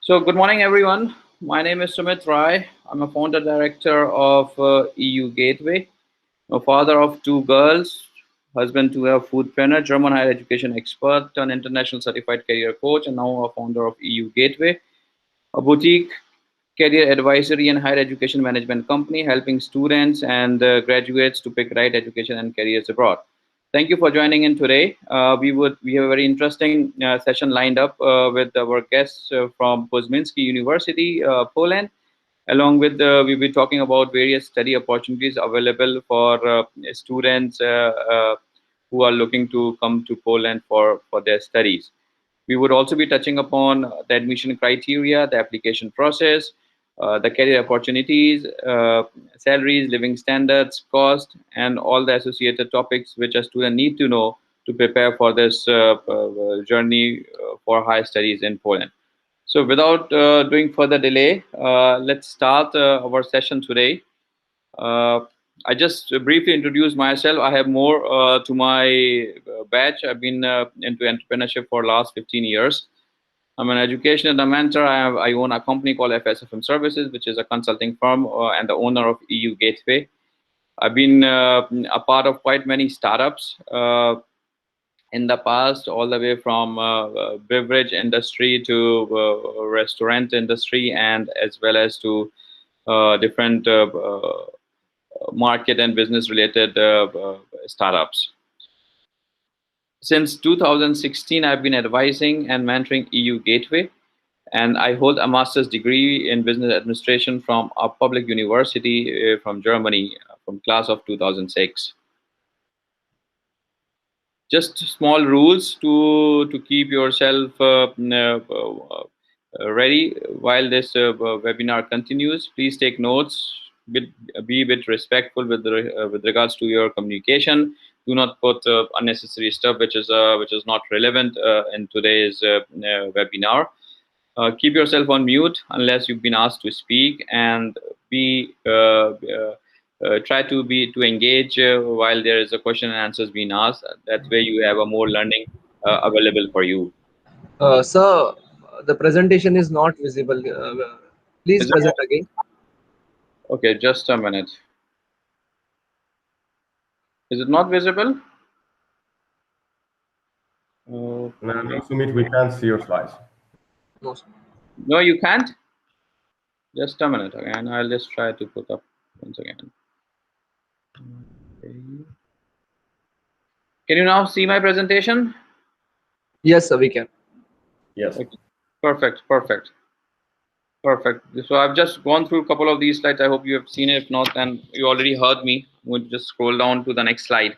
So, good morning, everyone. My name is Sumit Rai. I'm a founder director of EUGateway, a father of two girls, husband to a foodpreneur, German higher education expert, an international certified career coach, and now a founder of EUGateway, a boutique career advisory and higher education management company helping students and graduates to pick right education and careers abroad. Thank you for joining in today. We have a very interesting session lined up with our guests from Kozminski University, Poland. Along with we'll be talking about various study opportunities available for students who are looking to come to Poland for their studies. We would also be touching upon the admission criteria, the application process, the career opportunities, salaries, living standards, cost, and all the associated topics which a student need to know to prepare for this journey for higher studies in Poland. So without doing further delay, let's start our session today. I just briefly introduce myself. I have more to my batch. I've been into entrepreneurship for last 15 years. I'm an education and a mentor. I own a company called FSFM Services, which is a consulting firm and the owner of EUGateway. I've been a part of quite many startups in the past, all the way from beverage industry to restaurant industry, and as well as to different market and business related startups. Since 2016, I've been advising and mentoring EUGateway, and I hold a master's degree in business administration from a public university from Germany, from class of 2006. Just small rules to keep yourself ready while this webinar continues. Please take notes. Be a bit respectful with regards to your communication. Do not put unnecessary stuff which is not relevant in today's webinar. Keep yourself on mute unless you've been asked to speak, and try to engage while there is a question and answers being asked. That way you have a more learning available for you. Sir, the presentation is not visible. Please Is present it, again. okay, just a minute. Is it not visible? No, Sumit, we can't see your slides. No, sir. No, you can't. Just a minute again. I'll just try to put up once again. Okay. Can you now see my presentation? Yes, sir, we can. Yes. Okay. Perfect. So I've just gone through a couple of these slides. I hope you have seen it. If not, then you already heard me. We'll just scroll down to the next slide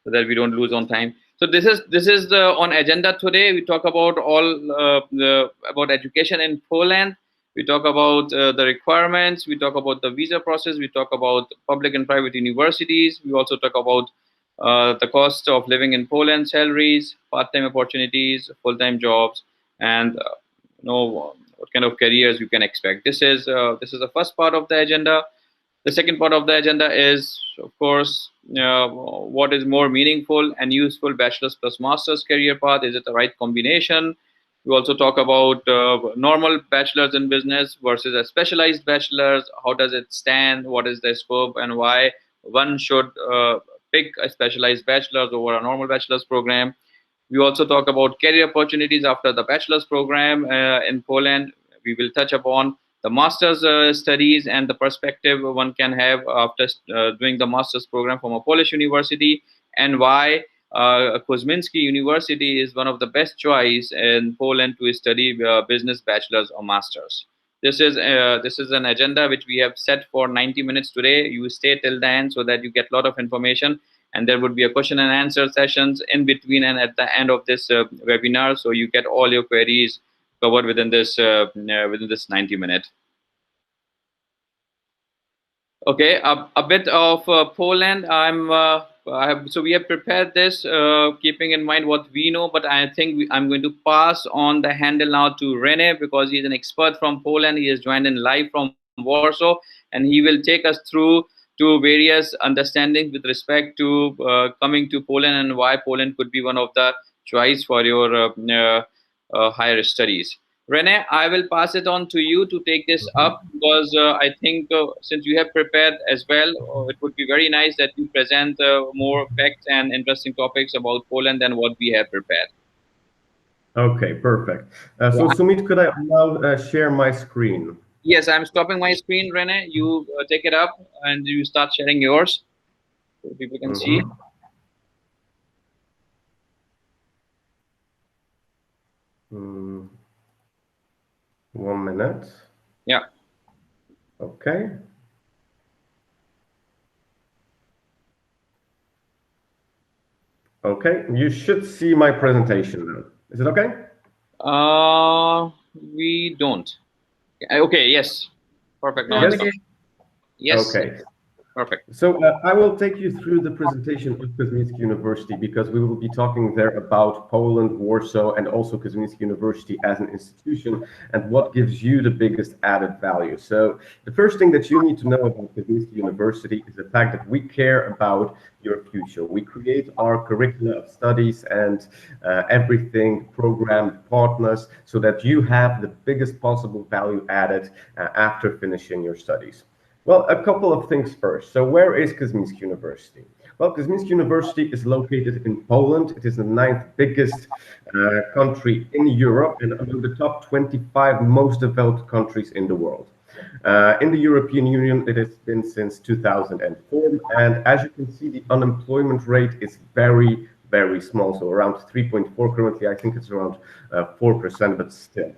so that we don't lose on time. So this is the on agenda today. We talk about about education in Poland. We talk about the requirements. We talk about the visa process. We talk about public and private universities. We also talk about the cost of living in Poland, salaries, part-time opportunities, full-time jobs, and what kind of careers you can expect. This is the first part of the agenda. The second part of the agenda is, of course, what is more meaningful and useful bachelor's plus master's career path? Is it the right combination? We also talk about normal bachelor's in business versus a specialized bachelor's. How does it stand? What is the scope and why one should pick a specialized bachelor's over a normal bachelor's program? We also talk about career opportunities after the bachelor's program in Poland. We will touch upon the master's studies and the perspective one can have after doing the master's program from a Polish university, and why Kuzminski University is one of the best choice in Poland to study business bachelor's or master's. This is an agenda which we have set for 90 minutes today. You stay till the end so that you get a lot of information, and there would be a question and answer sessions in between and at the end of this webinar, so you get all your queries covered within this 90 minutes. Okay, a bit of Poland. So we have prepared this keeping in mind what we know, but I think I'm going to pass on the handle now to Rene, because he's an expert from Poland. He has joined in live from Warsaw, and he will take us through to various understandings with respect to coming to Poland and why Poland could be one of the choice for your higher studies. Rene, I will pass it on to you to take this up because I think since you have prepared as well, it would be very nice that you present more facts and interesting topics about Poland than what we have prepared. Okay, perfect. So Sumit, could I now share my screen? Yes, I'm stopping my screen, Rene. You take it up and you start sharing yours so people can see. Mm. 1 minute. Yeah. Okay. Okay, you should see my presentation now. Is it okay? We don't. Okay, yes. Perfect. Now Yes. Yes. Okay. Perfect. So I will take you through the presentation of Kuzminski University because we will be talking there about Poland, Warsaw, and also Kuzminski University as an institution and what gives you the biggest added value. So the first thing that you need to know about Kuzminski University is the fact that we care about your future. We create our curricula of studies and everything, program partners, so that you have the biggest possible value added after finishing your studies. Well, a couple of things first. So where is Kazminsky University? Well, Kazminsky University is located in Poland. It is the 9th biggest country in Europe and among the top 25 most developed countries in the world. In the European Union, it has been since 2004. And as you can see, the unemployment rate is very, very small. So around 3.4 currently, I think it's around 4%, but still.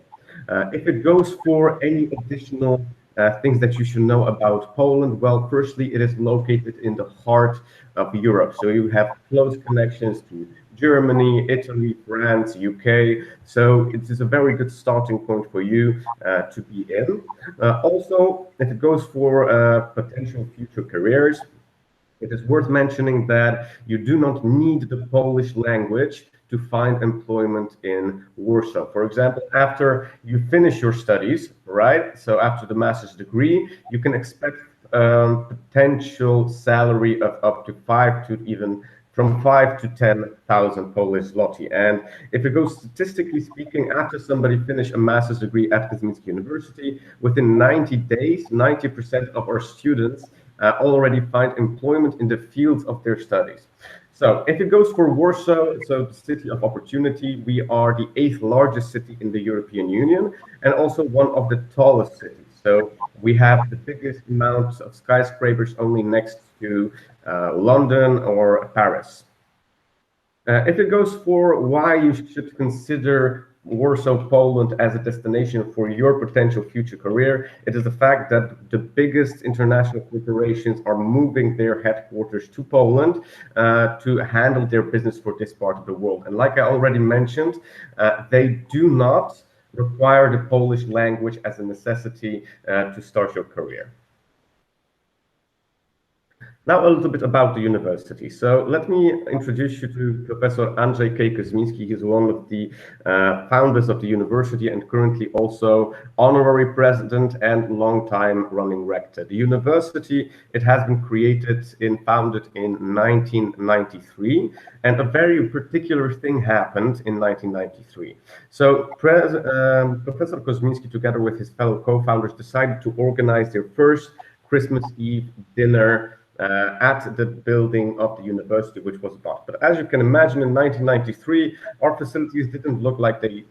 If it goes for any additional things that you should know about Poland, well, firstly, it is located in the heart of Europe. So you have close connections to Germany, Italy, France, UK. So it is a very good starting point for you to be in. Also, if it goes for potential future careers, it is worth mentioning that you do not need the Polish language to find employment in Warsaw. For example, after you finish your studies, right? So after the master's degree, you can expect potential salary of up to from 5 to 10,000 Polish zloty. And if it goes statistically speaking, after somebody finished a master's degree at Kazminsky University, within 90 days, 90% of our students already find employment in the fields of their studies. So if it goes for Warsaw, so the city of opportunity, we are the 8th largest city in the European Union and also one of the tallest cities. So we have the biggest amounts of skyscrapers only next to London or Paris. If it goes for why you should consider Warsaw, Poland as a destination for your potential future career, it is the fact that the biggest international corporations are moving their headquarters to Poland to handle their business for this part of the world. And like I already mentioned, they do not require the Polish language as a necessity to start your career. Now a little bit about the university. So let me introduce you to Professor Andrzej K. Kuzminski. He's one of the founders of the university and currently also honorary president and long-time running rector. The university, it has been founded in 1993, and a very particular thing happened in 1993. So Professor Kuzminski, together with his fellow co-founders, decided to organize their first Christmas Eve dinner at the building of the university, which was bought. But as you can imagine, in 1993, our facilities didn't look like they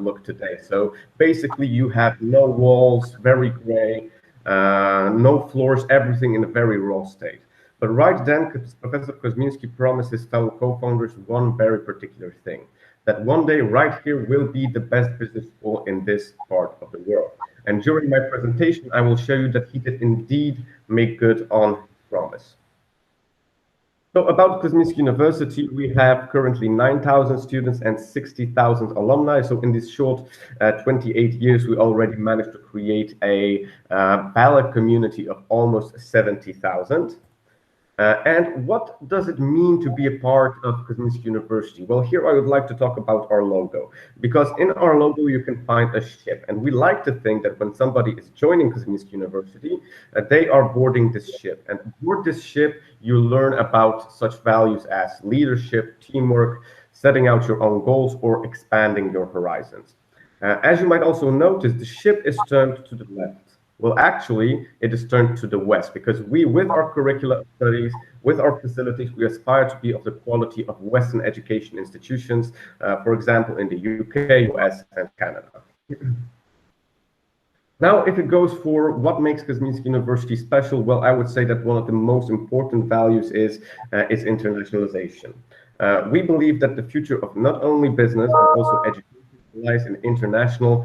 look today. So basically, you have no walls, very gray, no floors, everything in a very raw state. But right then, Professor Kozminski promised his fellow co-founders one very particular thing, that one day right here will be the best business school in this part of the world. And during my presentation, I will show you that he did indeed make good on promise. So about Kuzminski University, we have currently 9,000 students and 60,000 alumni. So in this short 28 years, we already managed to create a valid community of almost 70,000. And what does it mean to be a part of Kuzminski University? Well, here I would like to talk about our logo, because in our logo you can find a ship, and we like to think that when somebody is joining Kuzminski University, they are boarding this ship. And aboard this ship, you learn about such values as leadership, teamwork, setting out your own goals, or expanding your horizons. As you might also notice, the ship is turned to the left. Well, actually, it is turned to the west because we, with our curricula studies, with our facilities, we aspire to be of the quality of Western education institutions, for example, in the UK, US, and Canada. Now, if it goes for what makes Kazminsky University special, well, I would say that one of the most important values is internationalization. We believe that the future of not only business, but also education lies in international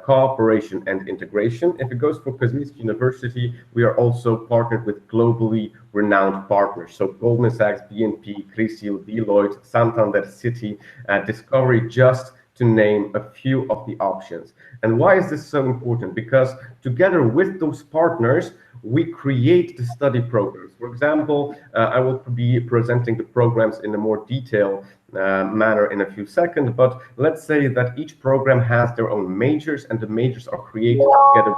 cooperation and integration. If it goes for Kazminsky University, we are also partnered with globally renowned partners. So Goldman Sachs, BNP, Crisil, Deloitte, Santander, Citi, Discovery, just to name a few of the options. And why is this so important? Because together with those partners, we create the study programs. For example, I will be presenting the programs in a more detailed manner in a few seconds, but let's say that each program has their own majors, and the majors are created together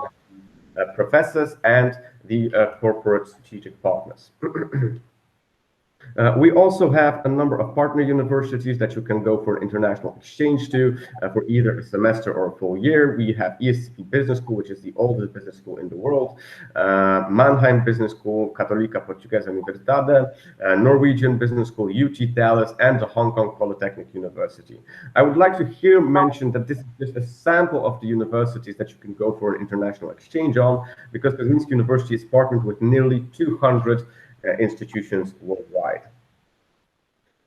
with professors and the corporate strategic partners. We also have a number of partner universities that you can go for an international exchange to for either a semester or a full year. We have ESCP Business School, which is the oldest business school in the world, Mannheim Business School, Católica Portuguesa Universidade, Norwegian Business School, UT Dallas, and the Hong Kong Polytechnic University. I would like to here mention that this is just a sample of the universities that you can go for an international exchange on, because Kazminsky University is partnered with nearly 200 institutions worldwide.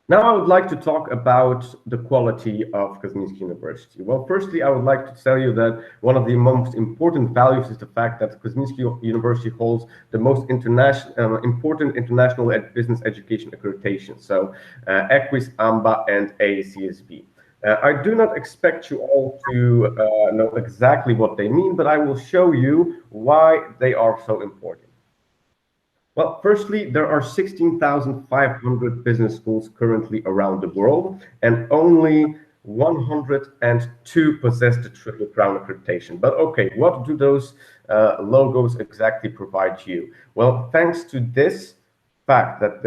Now I would like to talk about the quality of Kazminsky University. Well, firstly, I would like to tell you that one of the most important values is the fact that Kazminsky University holds the most important international business education accreditation, so EQUIS, AMBA, and ACSB. I do not expect you all to know exactly what they mean, but I will show you why they are so important. Well, firstly, there are 16,500 business schools currently around the world, and only 102 possess the Triple Crown accreditation. But okay, what do those logos exactly provide you? Well, thanks to this fact that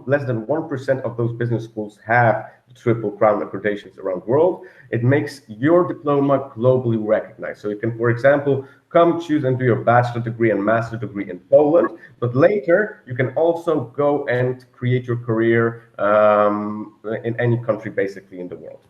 less than 1% of those business schools have the Triple Crown accreditations around the world, it makes your diploma globally recognized. So you can, for example, come choose and do your bachelor degree and master degree in Poland, but later you can also go and create your career in any country basically in the world.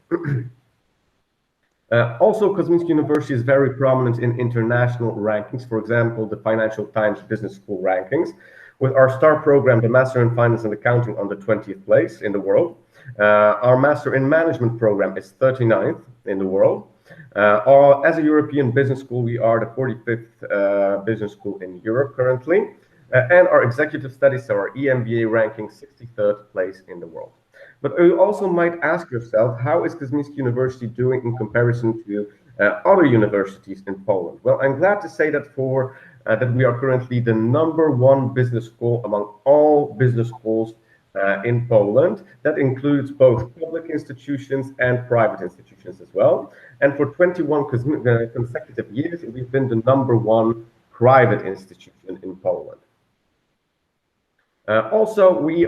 Also, Kuzminski University is very prominent in international rankings, for example, the Financial Times Business School rankings, with our STAR program, the Master in Finance and Accounting, on the 20th place in the world. Our Master in Management program is 39th in the world. As a European business school, we are the 45th business school in Europe currently. And our executive studies, so our EMBA ranking, 63rd place in the world. But you also might ask yourself, how is Kuzminski University doing in comparison to other universities in Poland? Well, I'm glad to say that that we are currently the #1 business school among all business schools in Poland. That includes both public institutions and private institutions as well. And for 21 consecutive years, we've been the #1 private institution in Poland. Also, we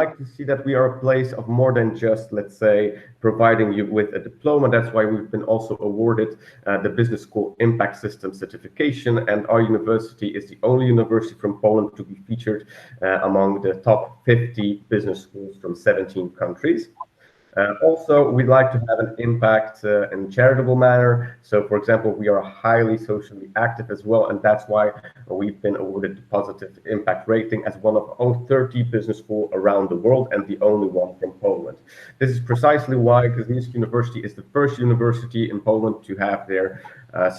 like to see that we are a place of more than just, let's say, providing you with a diploma. That's why we've been also awarded the Business School Impact System certification, and our university is the only university from Poland to be featured among the top 50 business schools from 17 countries. Also, we like to have an impact in a charitable manner. So, for example, we are highly socially active as well, and that's why we've been awarded the positive impact rating as one of only 30 business schools around the world and the only one from Poland. This is precisely why Kazminsky University is the first university in Poland to have their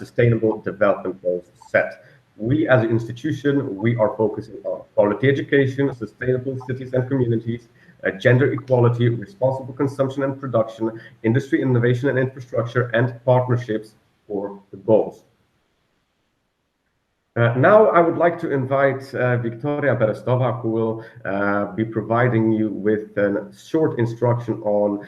sustainable development goals set. We, as an institution, we are focusing on quality education, sustainable cities and communities, gender equality, responsible consumption and production, industry innovation and infrastructure, and partnerships for the goals. Now I would like to invite Victoria Berestova, who will be providing you with a short instruction on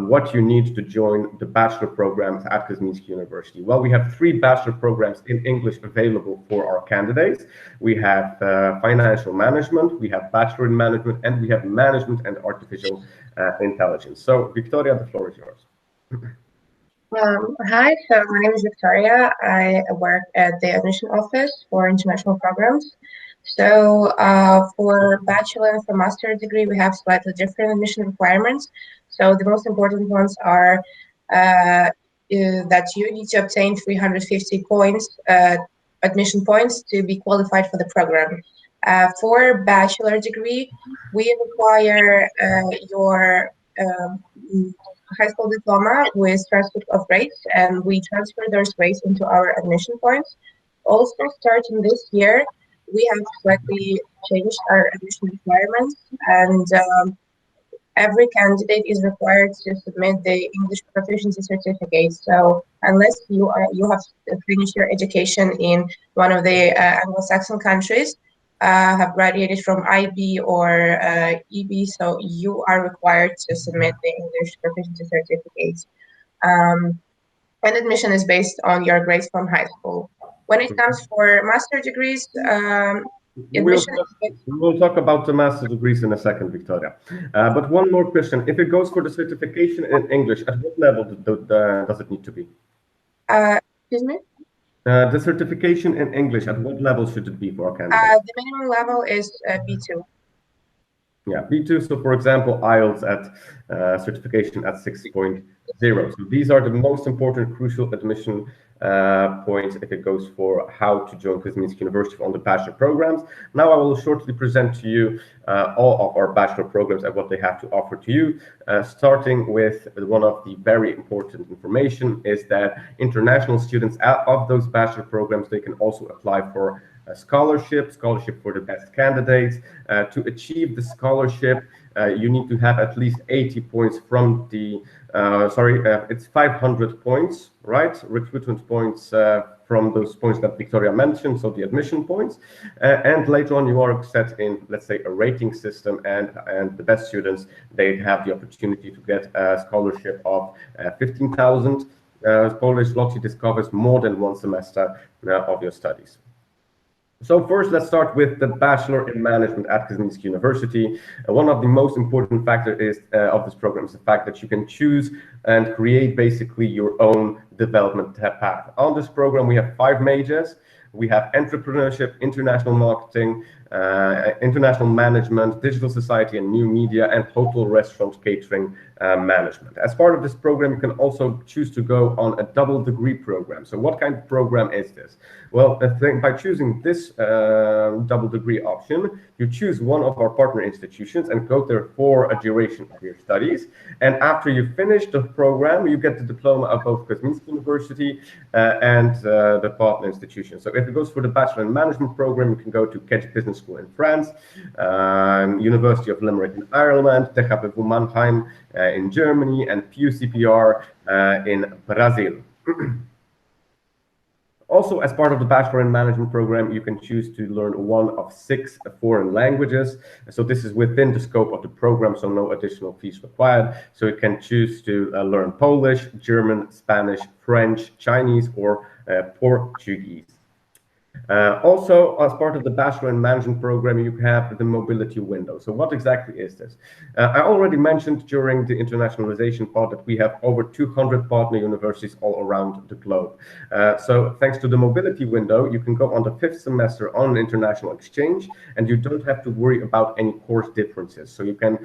what you need to join the bachelor programs at Kazminsky University. Well, we have 3 bachelor programs in English available for our candidates. We have financial management, we have bachelor in management, and we have management and artificial intelligence. So, Victoria, the floor is yours. Hi, so my name is Victoria. I work at the admission office for international programs. So for bachelor and for master degree, we have slightly different admission requirements. So the most important ones are that you need to obtain 350 points, admission points, to be qualified for the program. For bachelor degree, we require your high school diploma with transcript of grades, and we transfer those grades into our admission points. Also, starting this year, we have slightly changed our admission requirements, and every candidate is required to submit the English proficiency certificate. So unless you have finished your education in one of the Anglo-Saxon countries, have graduated from IB or EB, so you are required to submit the English proficiency certificate. And admission is based on your grades from high school. When it comes for master degrees, admission We'll talk about the master's degrees in a second, Victoria. But one more question. If it goes for the certification in English, at what level does it need to be? excuse me? The certification in English, at what level should it be for a candidate? The minimum level is B2. Yeah, B2. So, for example, Ielts at certification at 6.0. So these are the most important, crucial admission points if it goes for how to join Kuzminski University on the bachelor programs. Now I will shortly present to you all of our bachelor programs and what they have to offer to you. Starting with one of the very important information is that international students of those bachelor programs, they can also apply for a scholarship for the best candidates. To achieve the scholarship, you need to have at least 80 points from the, it's 500 points, right? Recruitment points from those points that Victoria mentioned, so the admission points. And later on, you are set in, let's say, a rating system, and the best students, they have the opportunity to get a scholarship of 15,000 Polish zloty. This covers more than one semester of your studies. So first, let's start with the Bachelor in Management at Kazminsky University. One of the most important factors of this program is the fact that you can choose and create basically your own development path. On this program, we have 5 majors. We have entrepreneurship, international marketing, international management, digital society and new media, and hotel, restaurant, catering management. As part of this program, you can also choose to go on a double degree program. So what kind of program is this? Well, by choosing this double degree option, you choose one of our partner institutions and go there for a duration of your studies. And after you finish the program, you get the diploma of both Kazminsky University and the partner institution. So if it goes for the Bachelor in Management program, you can go to Kedge Business School in France, University of Limerick in Ireland, THW Mannheim in Germany, and PUCPR in Brazil. Also, as part of the Bachelor in Management program, you can choose to learn one of 6 foreign languages. So this is within the scope of the program, so no additional fees required. So you can choose to learn Polish, German, Spanish, French, Chinese, or Portuguese. Also, as part of the Bachelor in Management program, you have the mobility window. So what exactly is this? I already mentioned during the internationalization part that we have over 200 partner universities all around the globe. So thanks to the mobility window, you can go on the 5th semester on an international exchange, and you don't have to worry about any course differences. So you can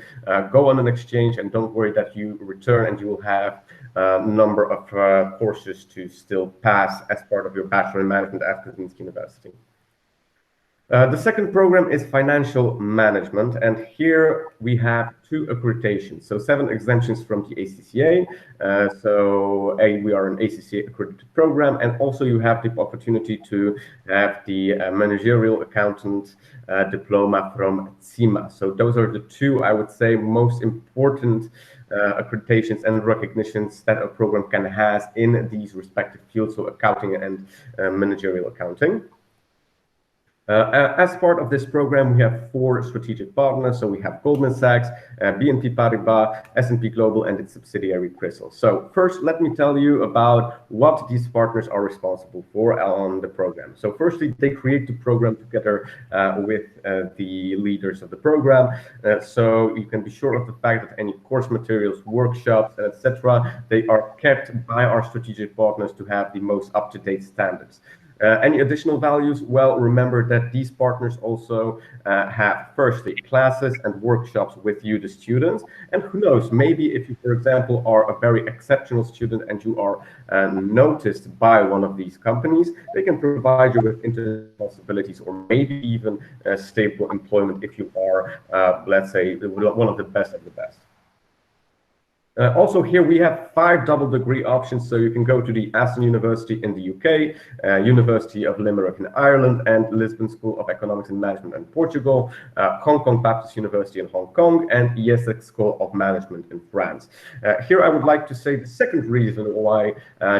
go on an exchange and don't worry that you return and you will have a number of courses to still pass as part of your Bachelor in Management at Kuzminski University. The second program is Financial Management, and here we have 2 accreditations, so 7 exemptions from the ACCA. We are an ACCA accredited program, and also you have the opportunity to have the managerial accountant diploma from CIMA. So those are the 2, I would say, most important accreditations and recognitions that a program can have in these respective fields, so accounting and managerial accounting. As part of this program, we have 4 strategic partners. So we have Goldman Sachs, BNP Paribas, S&P Global, and its subsidiary Crystal. So first, let me tell you about what these partners are responsible for on the program. So firstly, they create the program together with the leaders of the program. So you can be sure of the fact that any course materials, workshops, etc., they are kept by our strategic partners to have the most up-to-date standards. Any additional values? Well, remember that these partners also have, firstly, classes and workshops with you, the students. And who knows, maybe if you, for example, are a very exceptional student and you are noticed by one of these companies, they can provide you with internship possibilities or maybe even stable employment if you are, let's say, one of the best of the best. Also here we have 5 double degree options, so you can go to the Aston University in the UK, University of Limerick in Ireland, and Lisbon School of Economics and Management in Portugal, Hong Kong Baptist University in Hong Kong, and Ielts School of Management in France. Here I would like to say the second reason why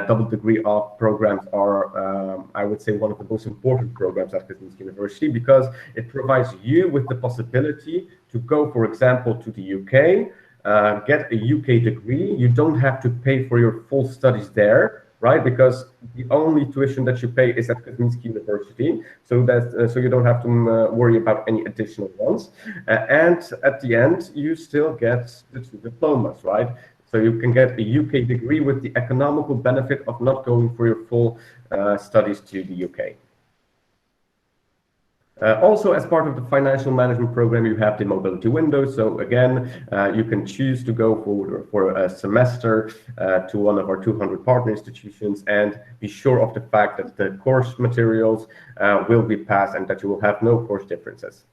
double degree programs are, I would say, one of the most important programs at Kuzminski University, because it provides you with the possibility to go, for example, to the UK, get a UK degree. You don't have to pay for your full studies there, right? Because the only tuition that you pay is at Kazminsski University, so that so you don't have to worry about any additional ones. And at the end, you still get the 2 diplomas, right? So you can get a UK degree with the economical benefit of not going for your full studies to the UK. Also, as part of the financial management program, you have the mobility window. So again, you can choose to go for a semester to one of our 200 partner institutions and be sure of the fact that the course materials will be passed and that you will have no course differences.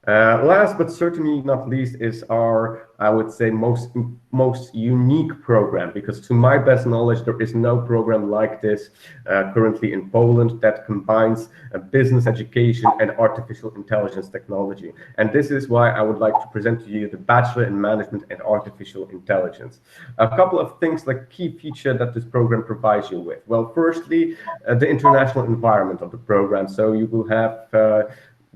Last but certainly not least is our, I would say, most unique program, because to my best knowledge, there is no program like this currently in Poland that combines business education and artificial intelligence technology. And this is why I would like to present to you the Bachelor in Management and Artificial Intelligence. A couple of things, like key feature that this program provides you with. Well, firstly, the international environment of the program. So you will have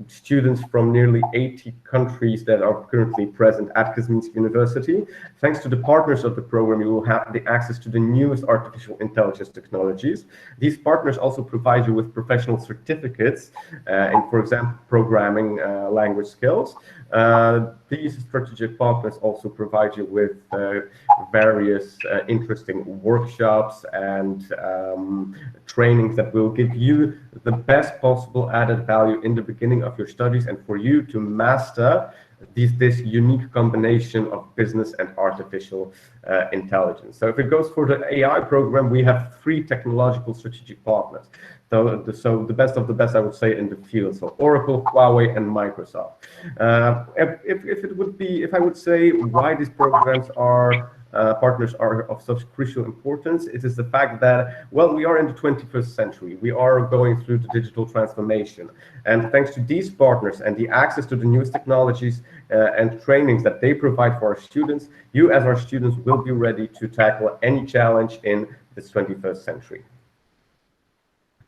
students from nearly 80 countries that are currently present at Kazminsky University. Thanks to the partners of the program, you will have the access to the newest artificial intelligence technologies. These partners also provide you with professional certificates in, for example, programming language skills. These strategic partners also provide you with various interesting workshops and trainings that will give you the best possible added value in the beginning of your studies and for you to master this unique combination of business and artificial intelligence. So if it goes for the AI program, we have 3 technological strategic partners. So the best of the best, I would say, in the field. So Oracle, Huawei, and Microsoft. If I would say why these programs are partners are of such crucial importance, it is the fact that, well, we are in the 21st century. We are going through the digital transformation. And thanks to these partners and the access to the newest technologies and trainings that they provide for our students, you as our students will be ready to tackle any challenge in this 21st century.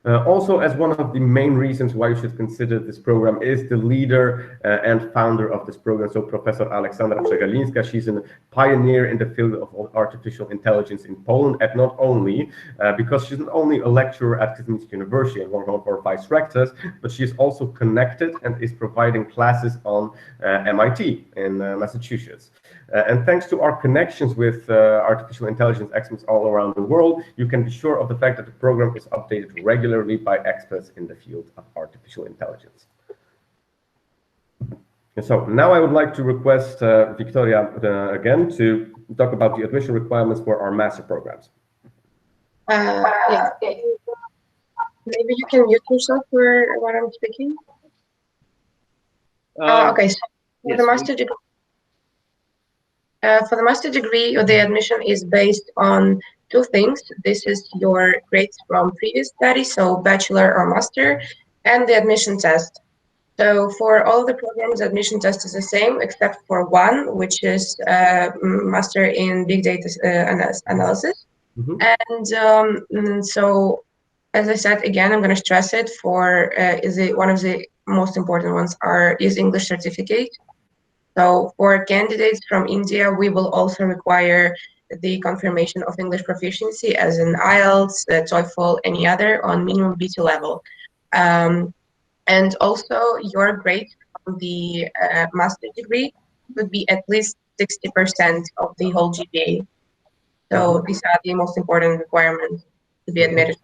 Also, as one of the main reasons why you should consider this program is the leader and founder of this program, so Professor Aleksandra Przegalinska. She's a pioneer in the field of artificial intelligence in Poland, and not only because she's not only a lecturer at Kuzminski University and one of our vice rectors, but she is also connected and is providing classes on MIT in Massachusetts. And thanks to our connections with artificial intelligence experts all around the world, you can be sure of the fact that the program is updated regularly by experts in the field of artificial intelligence. And so now I would like to request Victoria again to talk about the admission requirements for our master programs. Yeah. Maybe you can mute yourself when I'm speaking. Okay, so Yes, the master degree. For the master degree, the admission is based on 2 things. This is your grades from previous studies, so bachelor or master, and the admission test. So for all the programs, admission test is the same, except for one, which is master in big data analysis. Mm-hmm. And so as I said, again, I'm going to stress it for one of the most important ones is English certificate. So for candidates from India, we will also require the confirmation of English proficiency as in Ielts, TOEFL, any other on minimum B2 level. And also your grade from the master's degree would be at least 60% of the whole GPA. So these are the most important requirements to be admitted.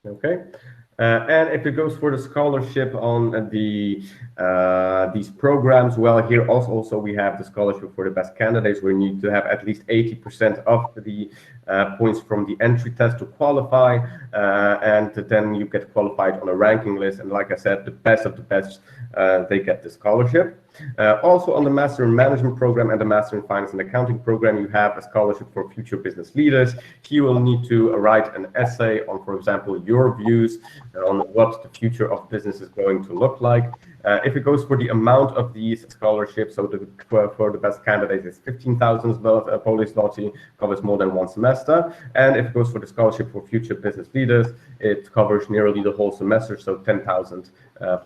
Okay. And if it goes for the scholarship on these programs, well, here also we have the scholarship for the best candidates, where you need to have at least 80% of the points from the entry test to qualify, and then you get qualified on a ranking list. And like I said, the best of the best, they get the scholarship. Also on the Master in Management program and the Master in Finance and Accounting program, you have a scholarship for future business leaders. You will need to write an essay on, for example, your views on what the future of business is going to look like. If it goes for the amount of these scholarships, so for the best candidate is 15,000 Polish zloty, covers more than one semester. And if it goes for the scholarship for future business leaders, it covers nearly the whole semester, so 10,000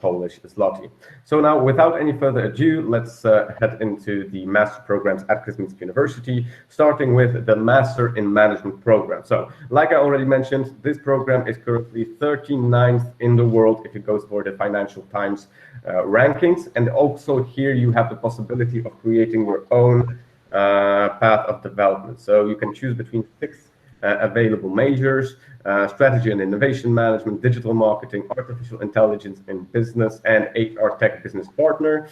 Polish zloty. So now, without any further ado, let's head into the master programs at Kozminski University, starting with the Master in Management program. So, like I already mentioned, this program is currently 39th in the world if it goes for the Financial Times rankings. And also here you have the possibility of creating your own path of development. So you can choose between 6 available majors: strategy and innovation management, digital marketing, artificial intelligence in business, and HR tech business partner.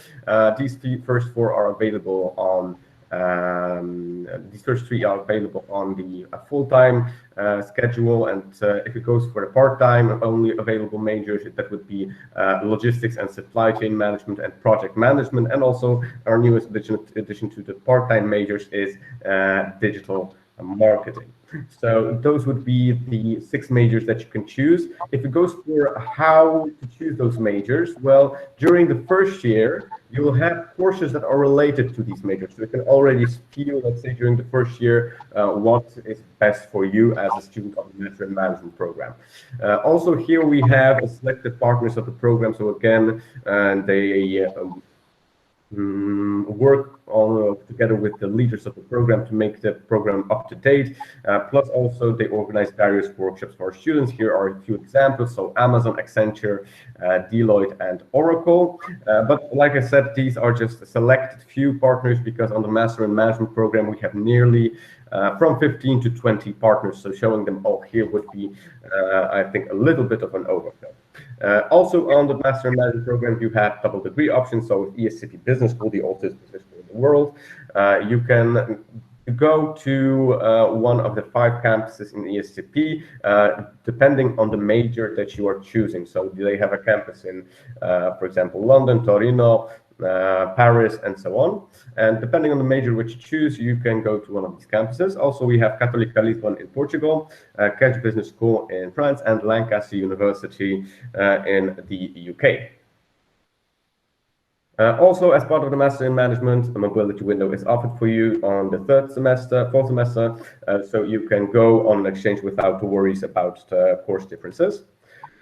These first 4 are available on these first 3 are available on the full-time schedule, and if it goes for the part-time, only available majors, that would be logistics and supply chain management and project management. And also our newest addition to the part-time majors is digital marketing. So those would be the 6 majors that you can choose. If it goes for how to choose those majors, well, during the first year, you will have courses that are related to these majors. So you can already feel, let's say, during the first year, what is best for you as a student of the Master in Management program. Also here we have selected partners of the program. So again, they work on together with the leaders of the program to make the program up to date. Plus also they organize various workshops for our students. Here are a few examples. So Amazon, Accenture, Deloitte, and Oracle. But like I said, these are just a selected few partners, because on the Master in Management program we have nearly from 15 to 20 partners. So showing them all here would be, I think, a little bit of an overkill. Also on the Master in Management program, you have double degree options. So with ESCP Business School, the oldest business school in the world, you can go to one of the 5 campuses in ESCP, depending on the major that you are choosing. So they have a campus in, for example, London, Torino, Paris, and so on. And depending on the major which you choose, you can go to one of these campuses. Also, we have Catholic Lisbon in Portugal, Catch Business School in France, and Lancaster University in the UK. Also, as part of the Master in Management, a mobility window is offered for you on the fourth semester, so you can go on an exchange without worries about course differences.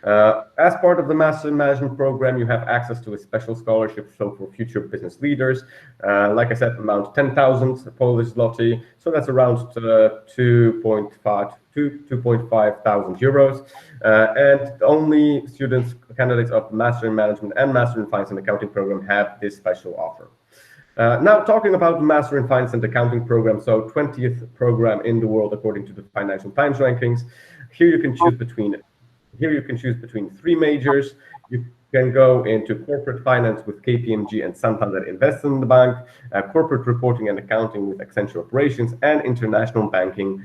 As part of the Master in Management program, you have access to a special scholarship so for future business leaders. Like I said, amount 10,000 Polish zloty, so that's around 2.5 thousand euros. And only students, candidates of Master in Management and Master in Finance and Accounting program have this special offer. Now, talking about the Master in Finance and Accounting program, so 20th program in the world according to the Financial Times rankings. Here you can choose between 3 majors. You can go into corporate finance with KPMG and Santander Investment Bank, corporate reporting and accounting with Accenture Operations, and international banking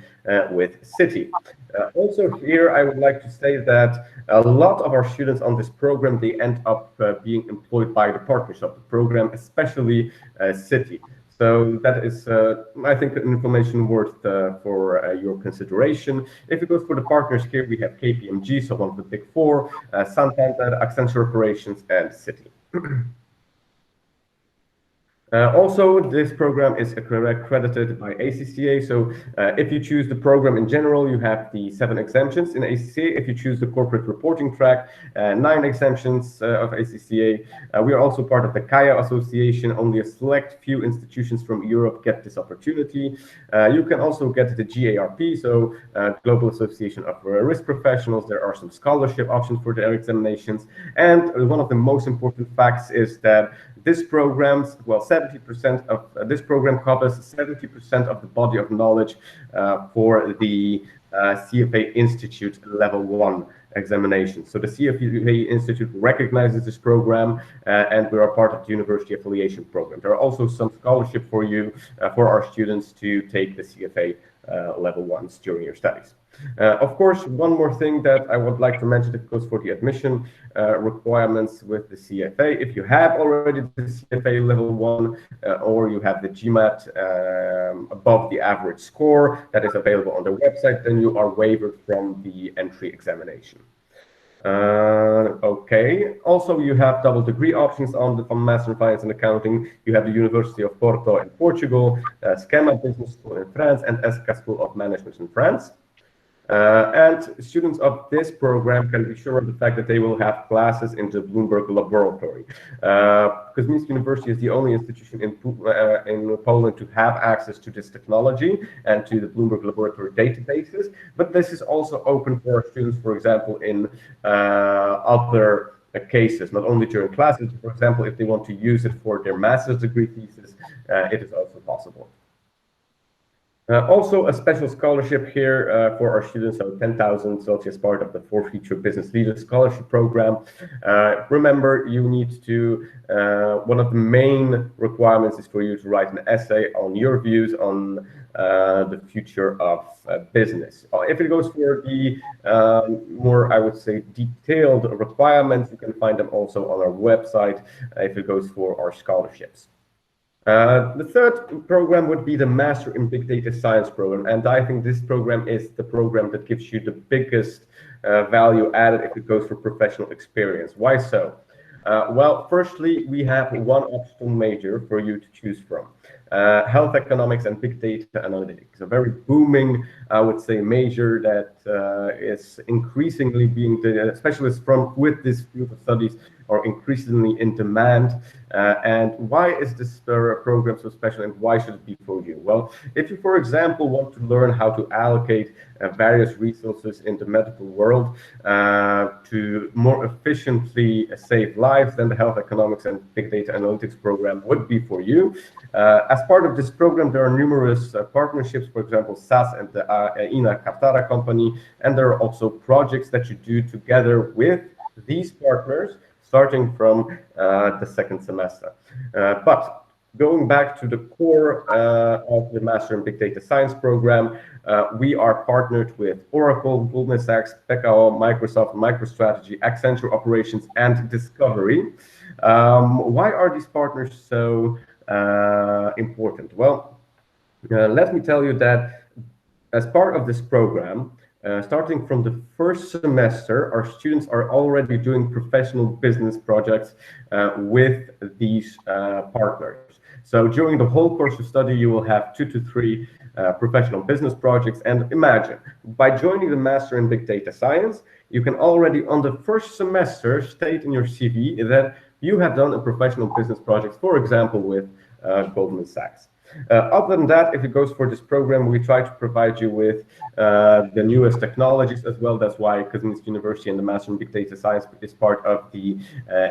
with Citi. Also here, I would like to say that a lot of our students on this program, they end up being employed by the partners of the program, especially Citi. So that is, I think, an information worth for your consideration. If it goes for the partners here, we have KPMG, so one of the big 4, Santander, Accenture Operations, and Citi. Also, this program is accredited by ACCA. So if you choose the program in general, you have the 7 exemptions in ACCA. If you choose the corporate reporting track, 9 exemptions of ACCA. We are also part of the Kaya Association. Only a select few institutions from Europe get this opportunity. You can also get the GARP, so Global Association of Risk Professionals. There are some scholarship options for their examinations. And one of the most important facts is that this program, well, 70% of this program covers 70% of the body of knowledge for the CFA Institute Level 1 examination. So the CFA Institute recognizes this program, and we are part of the University Affiliation Program. There are also some scholarship for you, for our students to take the CFA Level 1s during your studies. Of course, one more thing that I would like to mention, that goes for the admission requirements with the CFA. If you have already the CFA Level 1 or you have the GMAT above the average score that is available on the website, then you are waived from the entry examination. Okay. Also, you have double degree options on the Master in Finance and Accounting. You have the University of Porto in Portugal, Schema Business School in France, and ESCA School of Management in France. And students of this program can be sure of the fact that they will have classes in the Bloomberg laboratory. Kuzminski University is the only institution in Poland to have access to this technology and to the Bloomberg laboratory databases. But this is also open for students, for example, in other cases, not only during classes. For example, if they want to use it for their master's degree thesis, it is also possible. Also, a special scholarship here for our students, so 10,000 zloty as part of the For Future Business Leaders Scholarship Program. Remember, you need to, one of the main requirements is for you to write an essay on your views on the future of business. If it goes for the more, I would say, detailed requirements, you can find them also on our website if it goes for our scholarships. The third program would be the Master in Big Data Science program, and I think this program is the program that gives you the biggest value added if it goes for professional experience. Why so? Well, firstly, we have one optional major for you to choose from. Health economics and big data analytics, a very booming, I would say, major that is increasingly being, the specialists with this field of studies are increasingly in demand. And why is this program so special, and why should it be for you? Well, if you, for example, want to learn how to allocate various resources in the medical world to more efficiently save lives, then the health economics and big data analytics program would be for you. As part of this program, there are numerous partnerships, for example, SAS and the INA Katara company, and there are also projects that you do together with these partners, starting from the second semester. But going back to the core of the Master in Big Data Science program, we are partnered with Oracle, Goldman Sachs, PKO, Microsoft, MicroStrategy, Accenture Operations, and Discovery. Why are these partners so important? Well, let me tell you that as part of this program, starting from the first semester, our students are already doing professional business projects with these partners. So during the whole course of study, you will have 2 to 3 professional business projects. And imagine, by joining the Master in Big Data Science, you can already on the first semester state in your CV that you have done a professional business project, for example, with Goldman Sachs. Other than that, if it goes for this program, we try to provide you with the newest technologies as well. That's why Kazminsky University and the Master in Big Data Science is part of the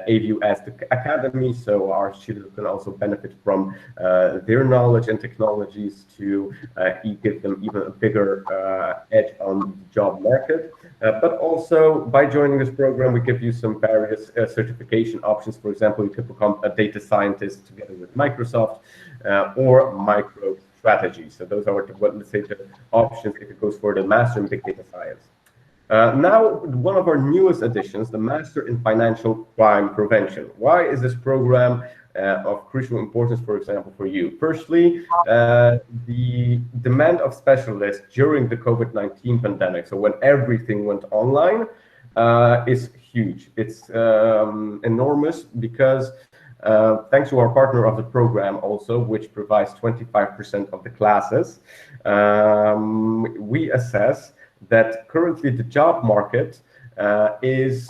AVU as the Academy. So our students can also benefit from their knowledge and technologies to give them even a bigger edge on the job market. But also by joining this program, we give you some various certification options. For example, you could become a data scientist together with Microsoft or MicroStrategy. So those are let's say the options if it goes for the Master in Big Data Science. Now, one of our newest additions, the Master in Financial Crime Prevention. Why is this program of crucial importance, for example, for you? Firstly, the demand of specialists during the COVID-19 pandemic, so when everything went online, is huge. It's enormous because thanks to our partner of the program also, which provides 25% of the classes, we assess that currently the job market is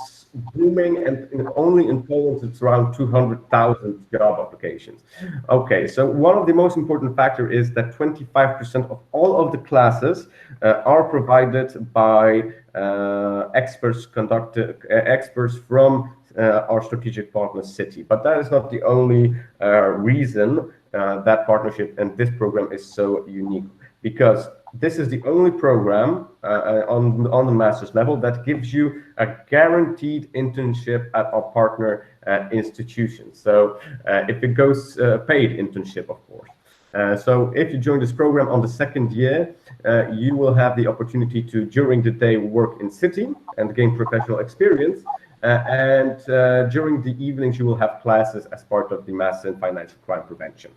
booming, and only in Poland it's around 200,000 job applications. Okay, so one of the most important factor is that 25% of all of the classes are provided by experts from our strategic partner city. But that is not the only reason that partnership and this program is so unique, because this is the only program on the master's level that gives you a guaranteed internship at our partner institution. So if it goes paid internship, of course. So if you join this program on the second year, you will have the opportunity to, during the day, work in city and gain professional experience. And during the evenings, you will have classes as part of the Master in Financial Crime Prevention.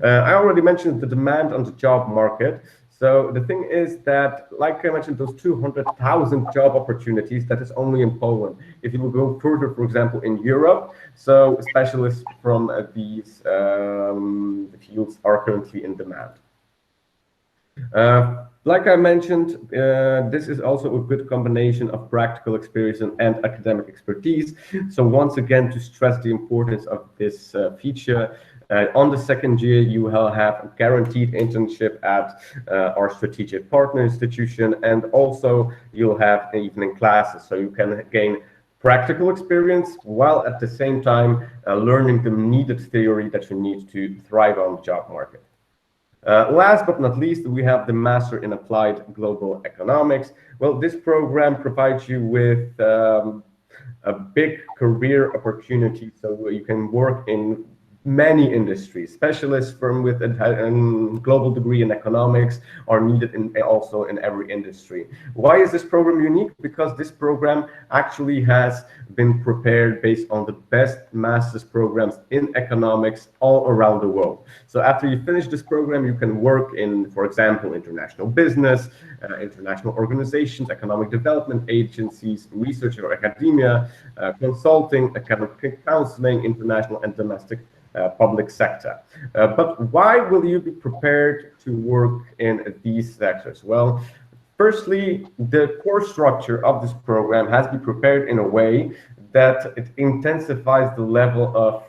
I already mentioned the demand on the job market. So the thing is that, like I mentioned, those 200,000 job opportunities, that is only in Poland. If you will go further, for example, in Europe, so specialists from these fields are currently in demand. Like I mentioned, this is also a good combination of practical experience and academic expertise. So once again, to stress the importance of this feature, on the second year, you will have a guaranteed internship at our strategic partner institution, and also you'll have evening classes, so you can gain practical experience while at the same time learning the needed theory that you need to thrive on the job market. Last but not least, we have the Master in Applied Global Economics. Well, this program provides you with a big career opportunity, so you can work in many industries. Specialists with a global degree in economics are needed also in every industry. Why is this program unique? Because this program actually has been prepared based on the best master's programs in economics all around the world. So after you finish this program, you can work in, for example, international business, international organizations, economic development agencies, research or academia, consulting, academic counseling, international and domestic public sector. But why will you be prepared to work in these sectors? Well, firstly, the core structure of this program has been prepared in a way that it intensifies the level of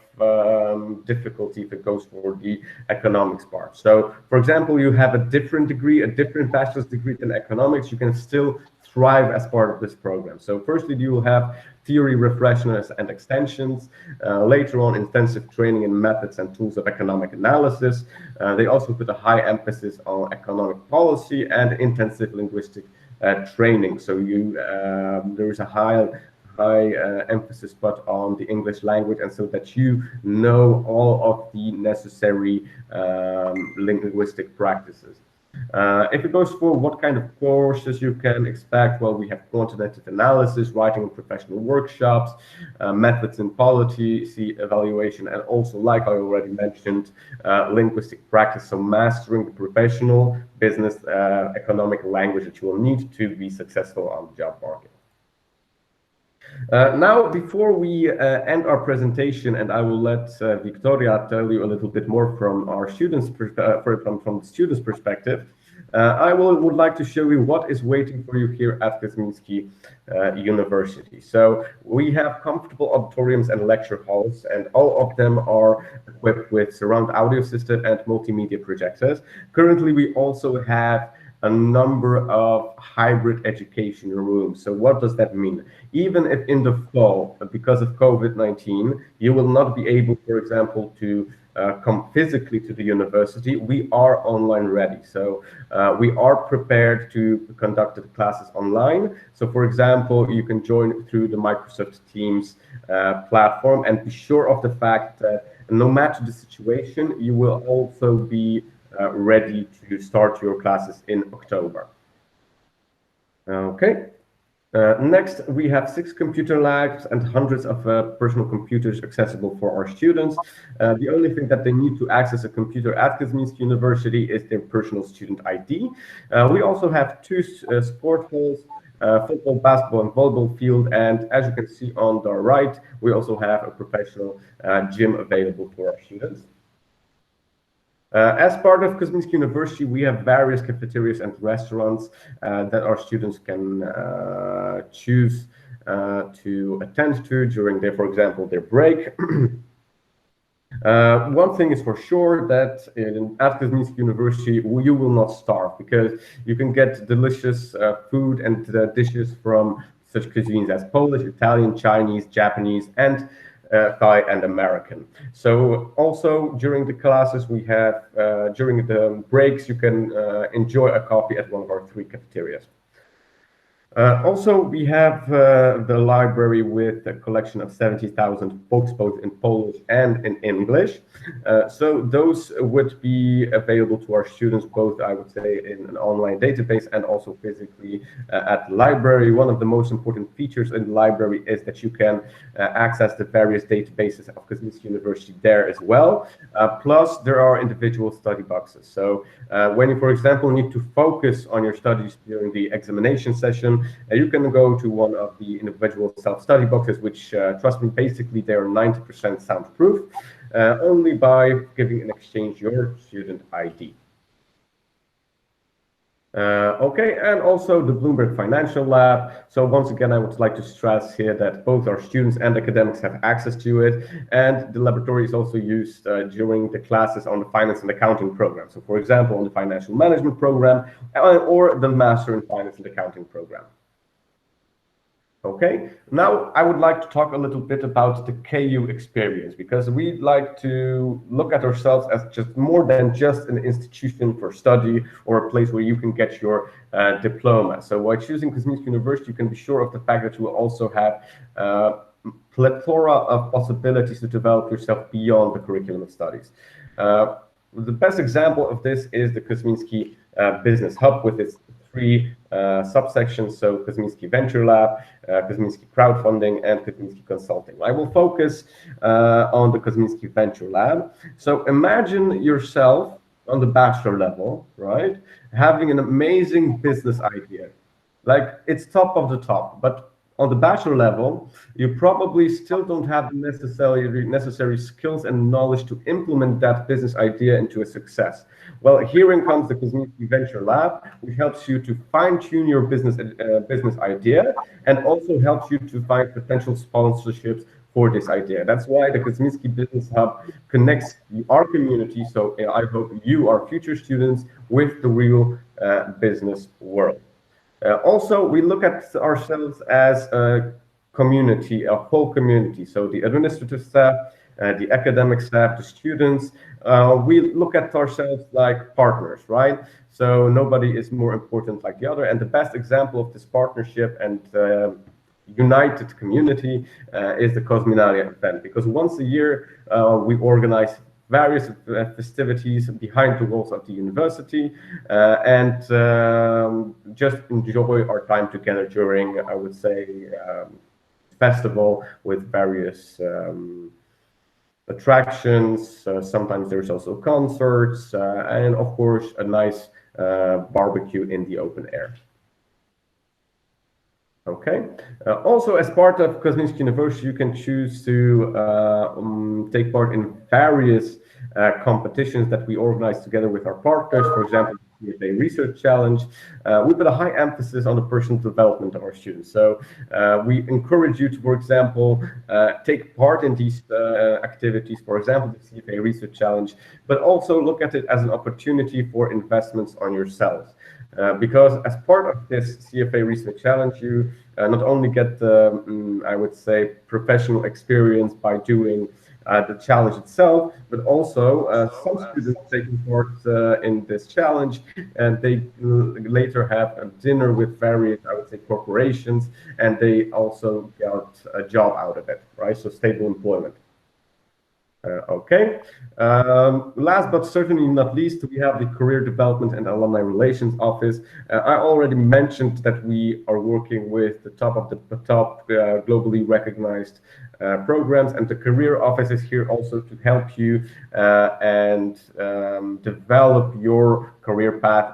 difficulty if it goes for the economics part. So, for example, you have a different degree, a different bachelor's degree in economics, you can still thrive as part of this program. So firstly, you will have theory refreshers and extensions. Later on, intensive training in methods and tools of economic analysis. They also put a high emphasis on economic policy and intensive linguistic training. So there is a high emphasis put on the English language, and so that you know all of the necessary linguistic practices. If it goes for what kind of courses you can expect, well, we have quantitative analysis, writing and professional workshops, methods in policy evaluation, and also, like I already mentioned, linguistic practice, so mastering the professional, business, economic language that you will need to be successful on the job market. Now, before we end our presentation, and I will let Victoria tell you a little bit more from our students' from the students' perspective, I would like to show you what is waiting for you here at Kozminski University. So we have comfortable auditoriums and lecture halls, and all of them are equipped with surround audio system and multimedia projectors. Currently, we also have a number of hybrid education rooms. So what does that mean? Even if in the fall, because of COVID-19, you will not be able, for example, to come physically to the university, we are online ready. So we are prepared to conduct the classes online. So for example, you can join through the Microsoft Teams platform, and be sure of the fact that no matter the situation, you will also be ready to start your classes in October. Okay. Next, we have 6 computer labs and hundreds of personal computers accessible for our students. The only thing that they need to access a computer at Kazminsky University is their personal student ID. We also have 2 sport halls football, basketball, and volleyball field. And as you can see on the right, we also have a professional gym available for our students. As part of Kuzminski University, we have various cafeterias and restaurants that our students can choose to attend to during their, for example, their break. One thing is for sure that at Kazminsky University, you will not starve, because you can get delicious food and dishes from such cuisines as Polish, Italian, Chinese, Japanese, and Thai and American. So also during the classes we have, during the breaks, you can enjoy a coffee at one of our 3 cafeterias. Also, we have the library with a collection of 70,000 books, both in Polish and in English. So those would be available to our students, both, I would say, in an online database and also physically at the library. One of the most important features in the library is that you can access the various databases of Kazminsky University there as well. Plus, there are individual study boxes. So when you, for example, need to focus on your studies during the examination session, you can go to one of the individual self-study boxes, which, trust me, basically they are 90% soundproof, only by giving and exchange your student ID. Okay, and also the Bloomberg Financial Lab. So once again, I would like to stress here that both our students and academics have access to it, and the laboratory is also used during the classes on the finance and accounting program. So for example, on the financial management program or the Master in Finance and Accounting program. Okay, now I would like to talk a little bit about the KU experience, because we like to look at ourselves as just more than just an institution for study or a place where you can get your diploma. So while choosing Kuzminski University, you can be sure of the fact that you will also have plethora of possibilities to develop yourself beyond the curriculum of studies. The best example of this is the Kuzminski Business Hub with its 3 subsections, so Kazminsky Venture Lab, Kazminsky Crowdfunding, and Kazminsky Consulting. I will focus on the Kazminsky Venture Lab. So imagine yourself on the bachelor level, right, having an amazing business idea. Like, it's top of the top, but on the bachelor level, you probably still don't have the necessary skills and knowledge to implement that business idea into a success. Well, herein comes the Kazminsky Venture Lab, which helps you to fine-tune your business idea, and also helps you to find potential sponsorships for this idea. That's why the Kazminsky Business Hub connects our community, so I hope you, our future students, with the real business world. Also, we look at ourselves as a community, a whole community. So the administrative staff, the academic staff, the students, we look at ourselves like partners, right? So nobody is more important like the other. And the best example of this partnership and united community is the Kozminaria event, because once a year we organize various festivities behind the walls of the university, and just enjoy our time together during, I would say, festival with various attractions. Sometimes there's also concerts, and of course a nice barbecue in the open air. Okay. Also, as part of Kuzminski University, you can choose to take part in various competitions that we organize together with our partners. For example, the CFA Research Challenge. We put a high emphasis on the personal development of our students. So we encourage you to, for example, take part in these activities, for example, the CFA Research Challenge, but also look at it as an opportunity for investments on yourselves. Because as part of this CFA Research Challenge, you not only get the, I would say, professional experience by doing the challenge itself, but also some students taking part in this challenge, and they later have a dinner with various, I would say, corporations, and they also got a job out of it, right? So stable employment. Okay. Last but certainly not least, we have the Career Development and Alumni Relations Office. I already mentioned that we are working with the top of the top globally recognized programs, and the Career Office is here also to help you and develop your career path